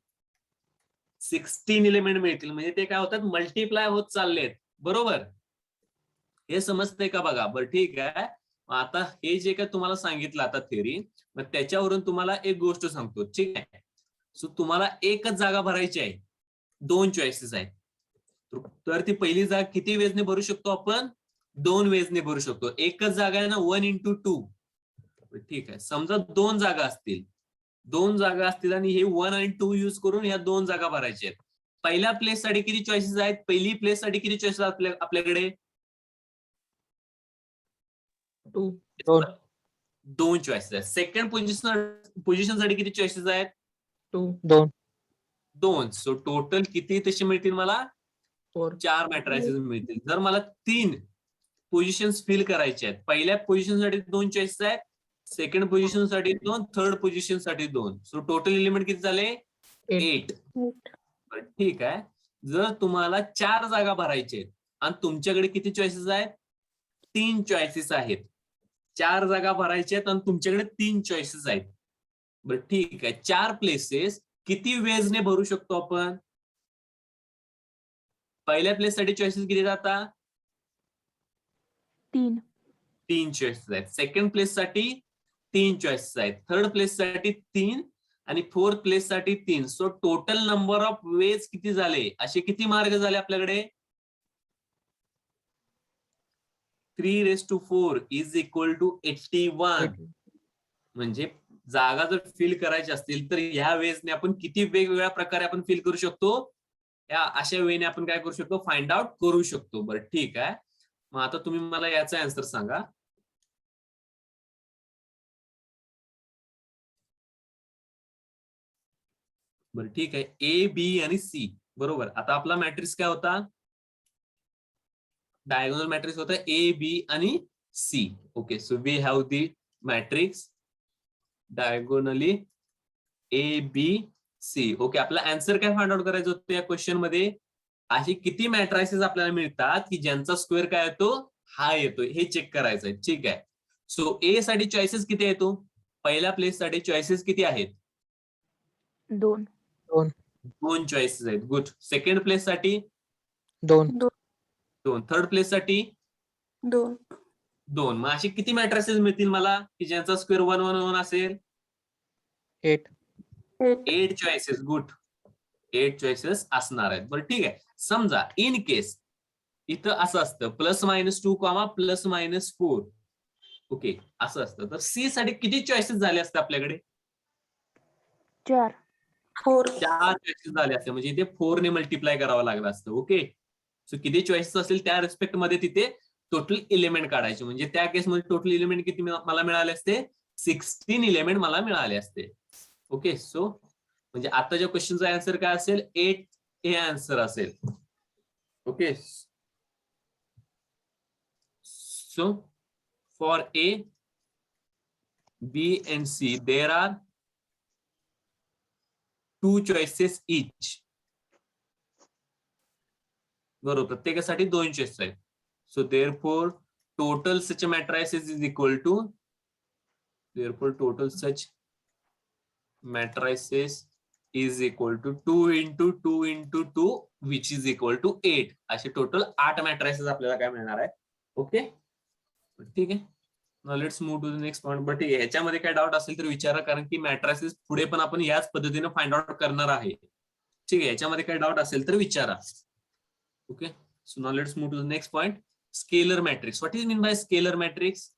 16 एलिमेंट मिळतील. म्हणजे ते काय होतात? मल्टिप्लाय होत चाललेत, बरोबर. हे समजतंय का बघा? बरं, ठीक आहे. आता हे जे काय तुम्हाला सांगितलं आता थेअरी, मग त्याच्यावरून तुम्हाला एक गोष्ट सांगतो. ठीक आहे, सो तुम्हाला एकच जागा भरायची आहे, 2 चॉईसेस आहेत, तर ती पहिली जागा किती वेजने भरू शकतो आपण? 2 वेजने भरू शकतो. एकच जागा आहे ना, 1 into 2. ठीक आहे, समजा 2 जागा असतील, 2 जागा असतील आणि हे 1 आणि 2 युज करून या 2 जागा भरायच्या आहेत. पहिल्या प्लेस साठी किती चॉईसेस आहेत? पहिली प्लेस साठी किती चॉईसेस आपल्याकडे? 2 चॉईसेस आहेत. सेकंड पोझिशन साठी किती चॉईसेस आहेत? 2. सो टोटल किती तसे मिळतील मला? 4 मॅट्रिसेस मिळतील. जर मला 3 पोझिशन्स फिल करायचे आहेत, पहिल्या पोझिशन साठी 2 चॉईसेस आहेत, सेकंड पोझिशन साठी 2, थर्ड पोझिशन साठी 2. सो टोटल एलिमेंट किती झाले? 8. ठीक आहे, जर तुम्हाला 4 जागा भरायच्या आहेत आणि तुमच्याकडे किती चॉईसेस आहेत? 3 चॉईसेस आहेत. 4 जागा भरायच्या आहेत आणि तुमच्याकडे 3 चॉईसेस आहेत. बरं, ठीक आहे, 4 प्लेसेस किती वेजने भरू शकतो आपण? पहिल्या प्लेस साठी चॉईसेस किती जातात? 3 चॉईसेस आहेत. सेकंड प्लेस साठी 3 चॉईसेस आहेत. थर्ड प्लेस साठी 3 आणि फोर्थ प्लेस साठी 3. So total number of ways किती झाले? असे किती मार्ग झाले आपल्याकडे? 3⁴ इज इक्वल टू 81. म्हणजे जागा जर फिल करायची असतील तर ह्या वेजने आपण किती वेगवेगळ्या प्रकारे आपण फिल करू शकतो, या अशा वेने आपण काय करू शकतो? फाइंड आउट करू शकतो. बरं, ठीक आहे, मग आता तुम्ही मला याचा आन्सर सांगा. बरं, ठीक आहे, ए, बी आणि सी, बरोबर. आता आपला मॅट्रिक्स काय होता? डायगोनल मॅट्रिक्स होता ए, बी आणि C. Okay, so we have the matrix diagonally A B C. Okay, आपला आन्सर काय फाइंड आउट करायचं होतं या क्वेश्चन मध्ये? अशी किती मॅट्रायसेस आपल्याला मिळतात की ज्यांचा स्क्वेअर काय येतो, हा येतो, हे चेक करायचंय. ठीक आहे. सो ए साठी चॉईसेस किती येतो? पहिल्या प्लेस साठी चॉईसेस किती आहेत? 2. 2 चॉईसेस आहेत. गुड. सेकंड प्लेस साठी 2. 2. थर्ड प्लेस साठी 2. 2. मग अशी किती मॅट्रायसेस मिळतील मला की ज्यांचा स्क्वेअर 1 1 1 असेल? 8. 8 चॉईसेस. गुड. 8 चॉईसेस असणार आहेत. बरं ठीक आहे. समजा इन केस इथं असं असतं +-2, +-4. ओके, असं असतं तर सी साठी किती चॉईसेस झाले असते आपल्याकडे? 4. 4. 4 चॉईसेस झाले असते. म्हणजे इथे 4 ने मल्टिप्लाय करावं लागलं असतं. ओके, सो किती चॉईसेस असेल त्या रिस्पेक्ट मध्ये तिथे टोटल एलिमेंट काढायचे. म्हणजे त्या केसमध्ये टोटल एलिमेंट किती मला मिळाले असते? 16 एलिमेंट मला मिळाले असते. ओके, सो म्हणजे आताच्या क्वेश्चनचा आन्सर काय असेल? 8 हे आन्सर असेल. Okay, so for A, B and C there are 2 choices each. बरोबर, प्रत्येकासाठी 2 चॉईसेस आहेत. So therefore total such matrices is equal to, therefore total such matrices is equal to 2 into 2 into 2 which is equal to 8. असे total 8 matrices आपल्याला काय मिळणार आहे. Okay, ठीक आहे. Let's move to the next point. But ठीक आहे, याच्यामध्ये काय डाऊट असेल तर विचारा, कारण की मॅट्रायसेस पुढे पण आपण याच पद्धतीने फाइंड आउट करणार आहे. ठीक आहे, याच्यामध्ये काय डाऊट असेल तर विचारा. Okay, so now let's move to the next point. Scalar matrix. What is mean by scalar matrix?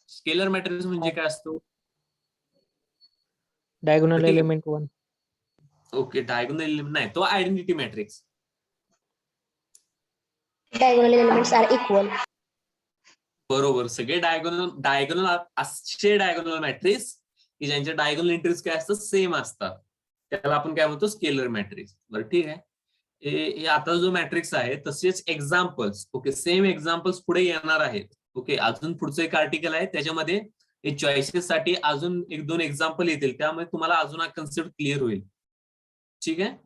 Scalar matrix म्हणजे काय असतो? डायगोनल ठीक आहे. एलिमेंट 1. ओके, डायगोनल एलिमेंट नाही, तो identity matrix. Diagonal elements are equal. बरोबर, सगळे डायगोनल असे डायगोनल मॅट्रिक्स की ज्यांच्या डायगोनल एंट्रीज काय असतात? सेम असतात. त्याला आपण काय म्हणतो? Scalar matrix. बरं ठीक आहे. हे आता जो मॅट्रिक्स आहे तसेच एक्झाम्पल्स. ओके, सेम एक्झाम्पल्स पुढे येणार आहेत. ओके, अजून पुढचं एक आर्टिकल आहे त्याच्यामध्ये हे चॉईसेस साठी अजून 1-2 एक्झाम्पल येतील, त्यामुळे तुम्हाला अजून हा कन्सेप्ट क्लिअर होईल. ठीक आहे.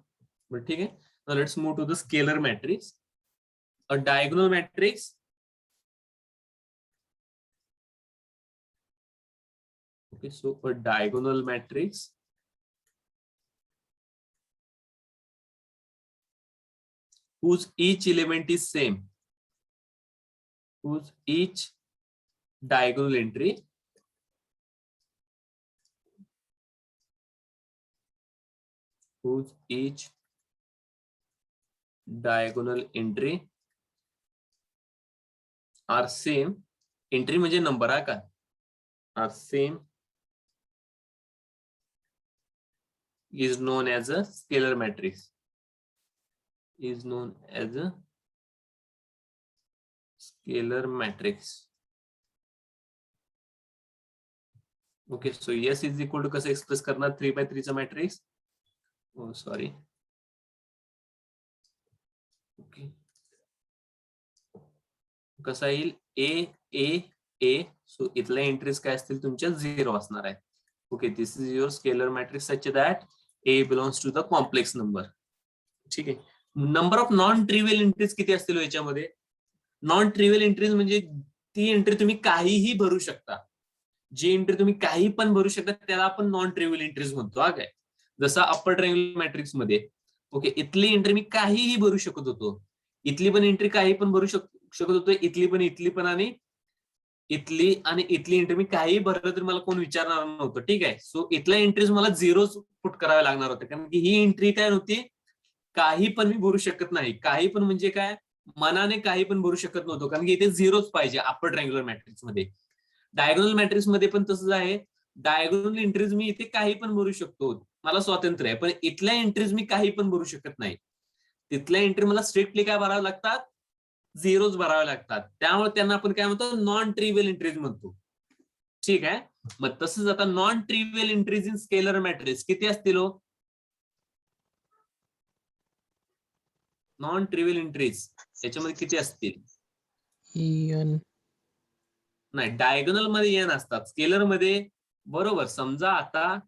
बरं ठीक आहे. Let's move to the scalar matrix. A diagonal matrix Okay, so a diagonal matrix whose each element is same, whose each diagonal entry are same. Entry म्हणजे नंबर आहे का? Are same is known as a scalar matrix. Is known as a scalar matrix. Okay, so S is equal to कसं express करणार? 3x3 चा matrix. Oh, sorry. Okay. कसा येईल? A. So इथल्या entries काय असतील तुमच्या? 0 असणार आहे. Okay, this is your scalar matrix such that A belongs to the complex number. ठीक आहे. Number of non trivial entries किती असतील याच्यामध्ये? नॉन ट्रिव्हियल एंट्रीज म्हणजे ती एंट्री तुम्ही काहीही भरू शकता. जी एंट्री तुम्ही काही पण भरू शकता त्याला आपण नॉन ट्रिव्हियल एंट्रीज म्हणतो. हा काय, जसा अप्पर ट्रायंगल मॅट्रिक्स मध्ये ओके, इथली एंट्री मी काहीही भरू शकत होतो. इथली पण एंट्री काही पण भरू शकत होतो. इथली पण आणि इथली एंट्री मी काही भरलं तरी मला कोण विचारणार नव्हतं. ठीक आहे. सो इथल्या एंट्रीज मला 0 पुट करावे लागणार होते, कारण की ही एंट्री काय होती? काही पण मी भरू शकत नाही. काही पण म्हणजे काय? मनाने काही पण भरू शकत नव्हतो, कारण की इथे 0च पाहिजे अप्पर ट्रायंगुलर मॅट्रिक्स मध्ये. डायगोनल मॅट्रिक्स मध्ये पण तसंच आहे. डायगोनल एंट्रीज मी इथे काही पण भरू शकतो, मला स्वातंत्र्य आहे. पण इथल्या एंट्रीज मी काही पण भरू शकत नाही. तिथल्या एंट्री मला स्ट्रिक्टली काय भरावं लागतात? 0च भरावे लागतात. त्यामुळे त्यांना आपण काय म्हणतो? नॉन ट्रिव्हियल एंट्रीज म्हणतो. ठीक आहे. मग तसंच आता non trivial entries in scalar matrix किती असतील? नॉन ट्रिव्हियल एंट्रीज याच्यामध्ये किती असतील? एन नाही, डायगोनल मध्ये एन असतात, स्केलर मध्ये बरोबर. समजा आता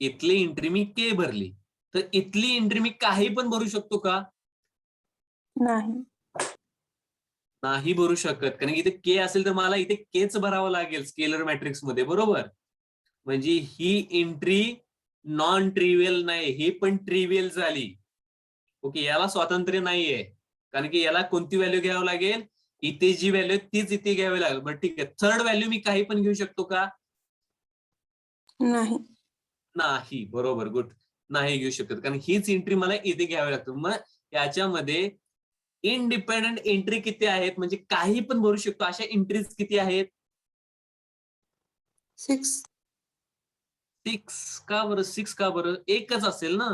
इथली एंट्री मी के भरली, तर इथली एंट्री मी काही पण भरू शकतो का? नाही. नाही भरू शकत, कारण इथे के असेल तर मला इथे केच भरावं लागेल स्केलर मॅट्रिक्स मध्ये, बरोबर. म्हणजे ही एंट्री नॉन ट्रिव्हियल नाही, ही पण ट्रिव्हियल झाली. ओके, याला स्वातंत्र्य नाहीये, कारण की याला कोणती व्हॅल्यू घ्यावी लागेल, इथे जी व्हॅल्यू तीच इथे घ्यावी लागेल. बरं ठीक आहे, थर्ड व्हॅल्यू मी काही पण घेऊ शकतो का? नाही. नाही, बरोबर, गुड. नाही घेऊ शकत, कारण हीच एंट्री मला इथे घ्यावी लागते. मग याच्यामध्ये इंडिपेंडंट एंट्री किती आहेत, म्हणजे काही पण भरू शकतो अशा एंट्रीज किती आहेत? 6. 6 का बरं? 6 का बरं? एकच असेल ना.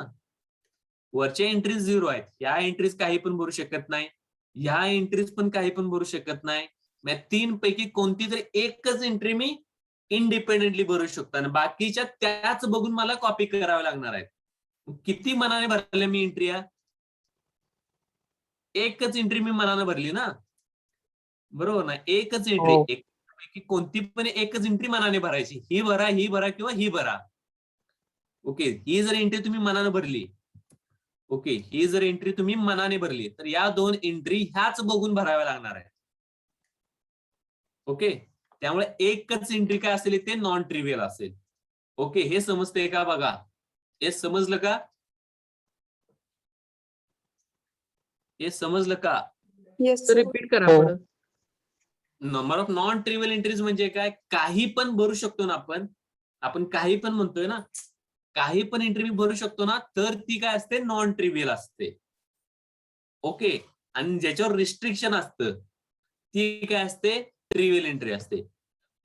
वरच्या एंट्रीज 0 आहेत, ह्या एंट्रीज काही पण भरू शकत नाही, ह्या एंट्रीज पण काही पण भरू शकत नाही. मग 3 पैकी कोणती तरी एकच एंट्री मी इंडिपेंडेंटली भरू शकतो, आणि बाकीच्या त्याच बघून मला कॉपी कराव्या लागणार आहेत. किती मनाने भरले मी एंट्री? एकच एंट्री मी मनाने भरली ना, बरोबर ना. एकच एंट्री, हो. पैकी कोणती पण एकच एंट्री मनाने भरायची. ही भरा किंवा ही भरा. ओके, ही जर एंट्री तुम्ही मनाने भरली, ओके, ही जर एंट्री तुम्ही मनाने भरली, तर या 2 एंट्री ह्याच बघून भराव्या लागणार आहे. ओके, त्यामुळे एकच एंट्री काय असेल ते नॉन ट्रिव्हियल असेल. ओके, हे समजतंय का? बघा, हे समजलं का? हे समजलं का? येस. रिपीट करा हो. परत. Number of non trivial entries म्हणजे काय? काही पण भरू शकतो ना आपण काही पण म्हणतोय ना, काही पण एंट्री मी भरू शकतो ना, तर ती काय असते? नॉन ट्रिव्हियल असते. ओके, आणि ज्याच्यावर रिस्ट्रिक्शन असतं ती काय असते? ट्रिव्हियल एंट्री असते.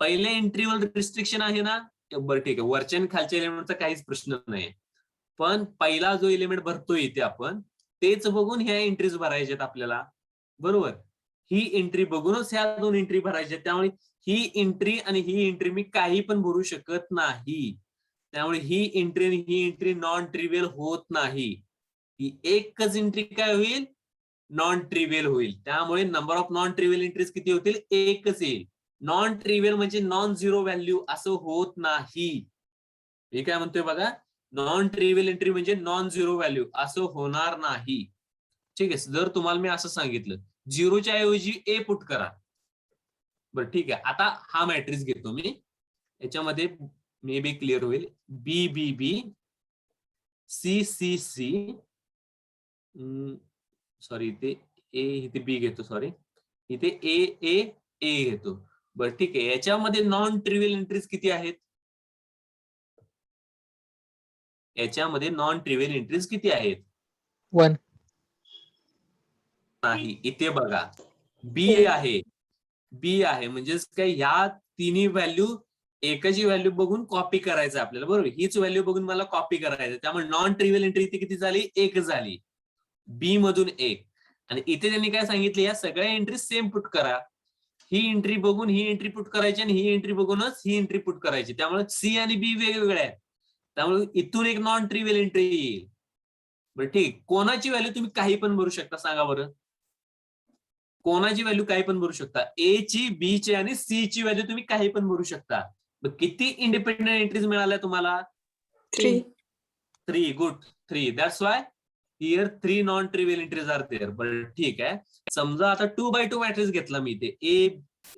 पहिल्या एंट्रीवर रिस्ट्रिक्शन आहे ना, बरं ठीक आहे, वरच्या आणि खालच्या एलिमेंटचा काहीच प्रश्न नाही, पण पहिला जो एलिमेंट भरतोय इथे आपण, तेच बघून ह्या एंट्रीज भरायच्यात आपल्याला, बरोबर. ही एंट्री बघूनच ह्या 2 एंट्री भरायच्या, त्यामुळे ही एंट्री आणि ही एंट्री मी काही पण भरू शकत नाही. त्यामुळे ही एंट्री आणि ही एंट्री नॉन ट्रिव्हियल होत नाही. ही एकच एंट्री काय होईल? नॉन ट्रिव्हियल होईल. त्यामुळे number of non trivial entries किती होतील? एकच येईल. नॉन ट्रिव्हियल म्हणजे नॉन झिरो व्हॅल्यू असं होत नाही. मी काय म्हणतोय बघा, नॉन ट्रिव्हियल एंट्री म्हणजे नॉन झिरो व्हॅल्यू असं होणार नाही. ठीक आहे, जर तुम्हाला मी असं सांगितलं 0च्या ऐवजी ए पुट करा, बरं ठीक आहे, आता हा मॅट्रिक्स घेतो मी, याच्यामध्ये मे बी क्लिअर होईल. बी बी बी, सी सी सी, सॉरी इथे ए, इथे बी घेतो, सॉरी इथे ए ए ए घेतो. बरं ठीक आहे, याच्यामध्ये नॉन ट्रिव्हियल एंट्रीज किती आहेत? याच्यामध्ये नॉन ट्रिव्हियल एंट्रीज किती आहेत? 1. नाही, इथे बघा, बी आहे, बी आहे, म्हणजेच काय, ह्या तिन्ही व्हॅल्यू एकाची व्हॅल्यू बघून कॉपी करायचं आपल्याला, बरोबर. हीच व्हॅल्यू बघून मला कॉपी करायचं, त्यामुळे नॉन ट्रिव्हियल एंट्री इथे किती झाली? 1 झाली, बी मधून 1. आणि इथे त्यांनी काय सांगितले? या सगळ्या एंट्री सेम पुट करा. ही एंट्री बघून ही एंट्री पुट करायची, आणि ही एंट्री बघूनच ही एंट्री पुट करायची. त्यामुळे सी आणि बी वेगवेगळ्या आहेत, त्यामुळे इथून एक नॉन ट्रिव्हियल एंट्री येईल. बरं ठीक, कोणाची व्हॅल्यू तुम्ही काही पण भरू शकता, सांगा बरं. कोणाची व्हॅल्यू काही पण भरू शकता, ए ची, बी ची आणि सी ची व्हॅल्यू तुम्ही काही पण भरू शकता. किती इंडिपेंडंट एंट्रीज मिळाल्या तुम्हाला? 3. 3, good, 3. That's why here 3 non trivial entries are there. बरं ठीक आहे, समजा आता 2x2 मॅट्रिक्स घेतला मी इथे, ए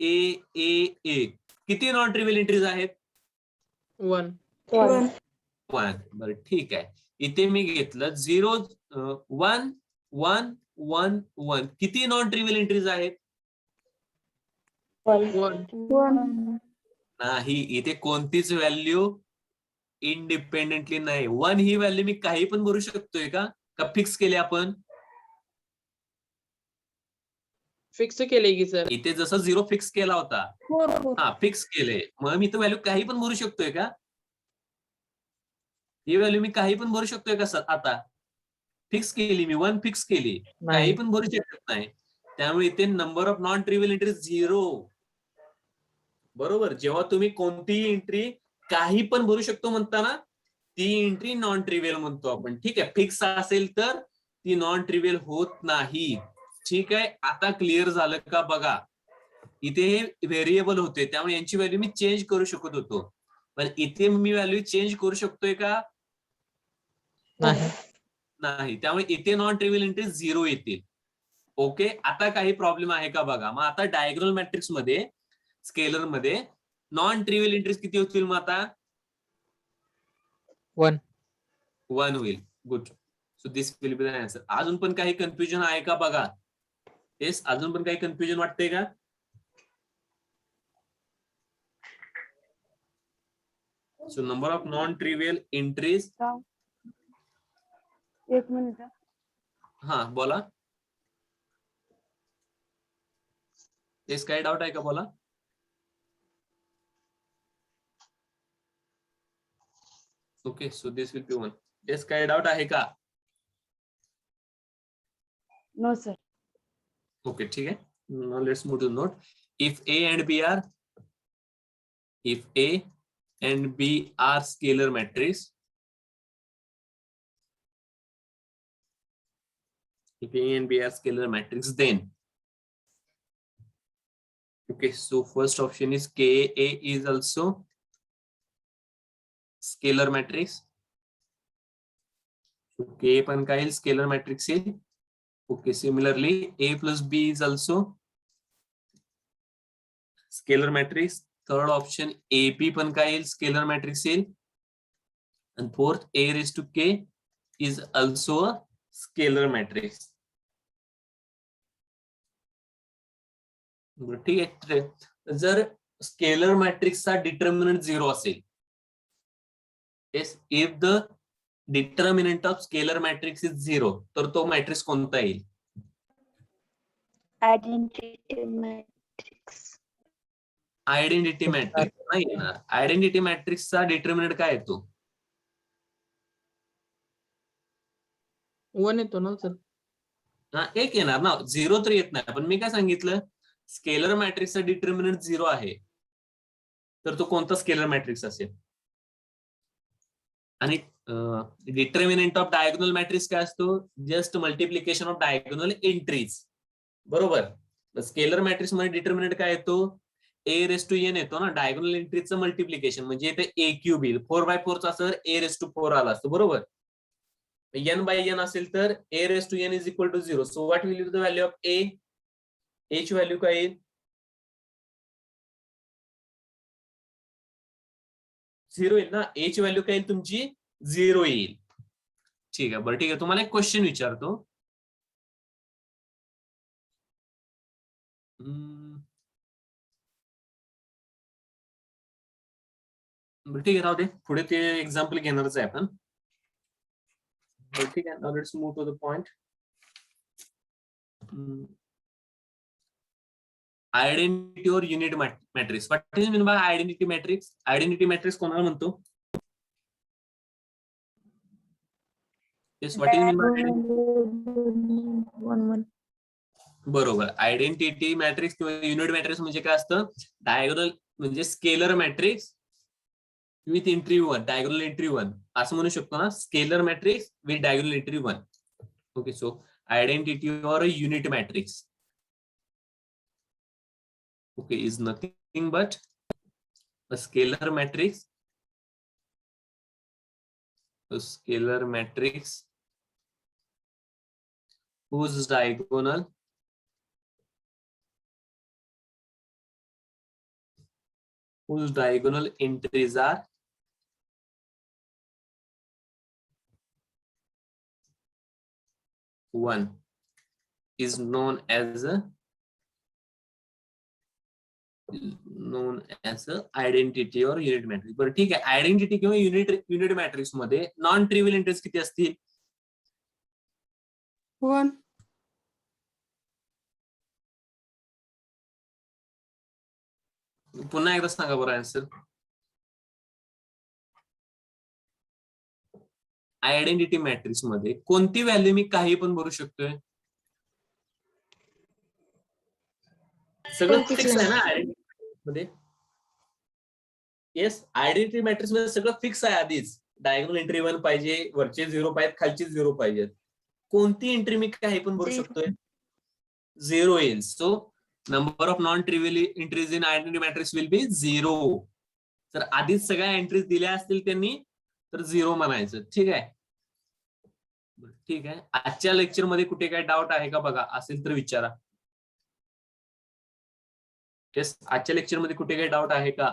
ए ए ए, किती नॉन ट्रिव्हियल एंट्रीज आहेत? 1. 1. 1. बरं ठीक आहे, इथे मी घेतलं 0 1 1 1 1, किती नॉन ट्रिव्हियल एंट्रीज आहेत? 1. नाही, इथे कोणतीच व्हॅल्यू इंडिपेंडेंटली नाही. 1 ही व्हॅल्यू मी काही पण भरू शकतोय का फिक्स केली आपण? फिक्स केले की सर. इथे जसं 0 फिक्स केला होता, हा फिक्स केले, मग मी तो व्हॅल्यू काही पण भरू शकतोय का? ही व्हॅल्यू मी काही पण भरू शकतोय का सर? आता फिक्स केली मी, 1 फिक्स केली, काही पण भरू शकत नाही. त्यामुळे इथे number of non trivial entries 0, बरोबर. जेव्हा तुम्ही कोणतीही एंट्री काही पण भरू शकतो म्हणता ना, ती एंट्री नॉन ट्रिव्हियल म्हणतो आपण. ठीक आहे, फिक्स असेल तर ती नॉन ट्रिव्हियल होत नाही. ठीक आहे, आता क्लिअर झालं का बघा. इथे हे व्हेरिएबल होते त्यामुळे यांची व्हॅल्यू मी चेंज करू शकत होतो, पण इथे मी व्हॅल्यू चेंज करू शकतोय का? नाही. नाही. त्यामुळे इथे नॉन ट्रिव्हियल एंट्री 0 येतील. ओके, आता काही प्रॉब्लेम आहे का बघा. मग आता डायगोनल मॅट्रिक्स मध्ये, स्केलर मध्ये नॉन ट्रिव्हियल एंट्रीज किती होतील मग आता? 1. 1 होईल. Good. So this will be the answer. अजून पण काही कन्फ्युजन आहे का बघा. येस, अजून पण काही कन्फ्युजन वाटतंय का? So number of non trivial entries. एक मिनिट. हा बोला. येस, काही डाऊट आहे का बोला. Okay, so this will be 1. Yes, काही डाऊट आहे का? No sir. ओके, ठीक आहे. Now let's move to the note. If A and B are scalar matrix, if A and B are scalar matrix, then okay. So first option is Ka is also scalar matrix. So K पण काय येईल? Scalar matrix येईल. Okay, similarly A plus B is also scalar matrix. Third option AP पण काय येईल? Scalar matrix येईल. And fourth A raised to K is also a scalar matrix. ठीक आहे. जर स्केलर मॅट्रिक्सचा डिटर्मिनंट 0 असेल, if the determinant of scalar matrix is 0, तर तो मॅट्रिक्स कोणता येईल? Identity matrix. आयडेंटिटी मॅट्रिक्स नाही येणार. आयडेंटिटी मॅट्रिक्सचा डिटर्मिनंट काय येतो? 1 येतो ना सर. हा, 1 येणार ना. 0 तर येत नाही. पण मी काय सांगितलं, स्केलर मॅट्रिक्सचा डिटर्मिनंट 0 आहे, तर तो कोणता स्केलर मॅट्रिक्स असेल? आणि डिटर्मिनंट ऑफ डायगोनल मॅट्रिक्स काय असतो? Just multiplication of diagonal entries. बरोबर. स्केलर मॅट्रिक्स मध्ये डिटर्मिनंट काय येतो? ए रेस टू एन येतो ना. डायगोनल एंट्रीजचं मल्टिप्लिकेशन म्हणजे इथे ए क्यूब येईल. 4/4 असं ए रेस टू 4 आला असतो. बरोबर. एन बाय एन असेल तर A raise to N is equal to 0. So what will be the value of A? A ची व्हॅल्यू काय येईल? 0 येईल ना. ए ची व्हॅल्यू काय येईल तुमची? 0 येईल. ठीक आहे. बरं, ठीक आहे. तुम्हाला एक क्वेश्चन विचारतो. बरं, ठीक आहे, राहू दे. पुढे ते एक्झाम्पल घेणारच आहे आपण. ठीक आहे. Now let's move to the point. Identity और unit matrix. What is mean by identity matrix? Identity matrix कोणाला म्हणतो? What is mean by? 1 1. बरोबर. आयडेंटिटी मॅट्रिक्स किंवा युनिट मॅट्रिक्स म्हणजे काय असतं? डायगोनल म्हणजे scalar matrix with entry 1, diagonal entry 1 असं म्हणू शकतो ना. Scalar matrix with diagonal entry 1. Okay, so identity और unit matrix okay is nothing but a scalar matrix whose diagonal entries are one is known as a identity और unit matrix. बरं, ठीक आहे. Identity किंवा युनिट मॅट्रिक्स मध्ये non trivial entries किती असतील? 1. पुन्हा एकदा सांगा बरं आन्सर. आयडेंटिटी मॅट्रिक्स मध्ये कोणती व्हॅल्यू मी काही पण भरू शकतोय? सगळं फिक्स आहे ना आयडेंटिटी मध्ये. येस, आयडेंटिटी मॅट्रिक्स मध्ये सगळं फिक्स आहे आधीच. डायगोनल एंट्री 1 पाहिजे, वरचे 0 पाहिजेत, खालचे 0 पाहिजेत. कोणती एंट्री मी काही पण भरू शकतोय? 0 येईल. So number of non trivial entries in identity matrix will be 0. जर आधीच सगळ्या एंट्रीज दिल्या असतील त्यांनी तर 0 म्हणायचं. ठीक आहे. ठीक आहे. आजच्या लेक्चर मध्ये कुठे काय डाऊट आहे का बघा, असेल तर विचारा. आजच्या लेक्चर मध्ये कुठे काही डाऊट आहे का?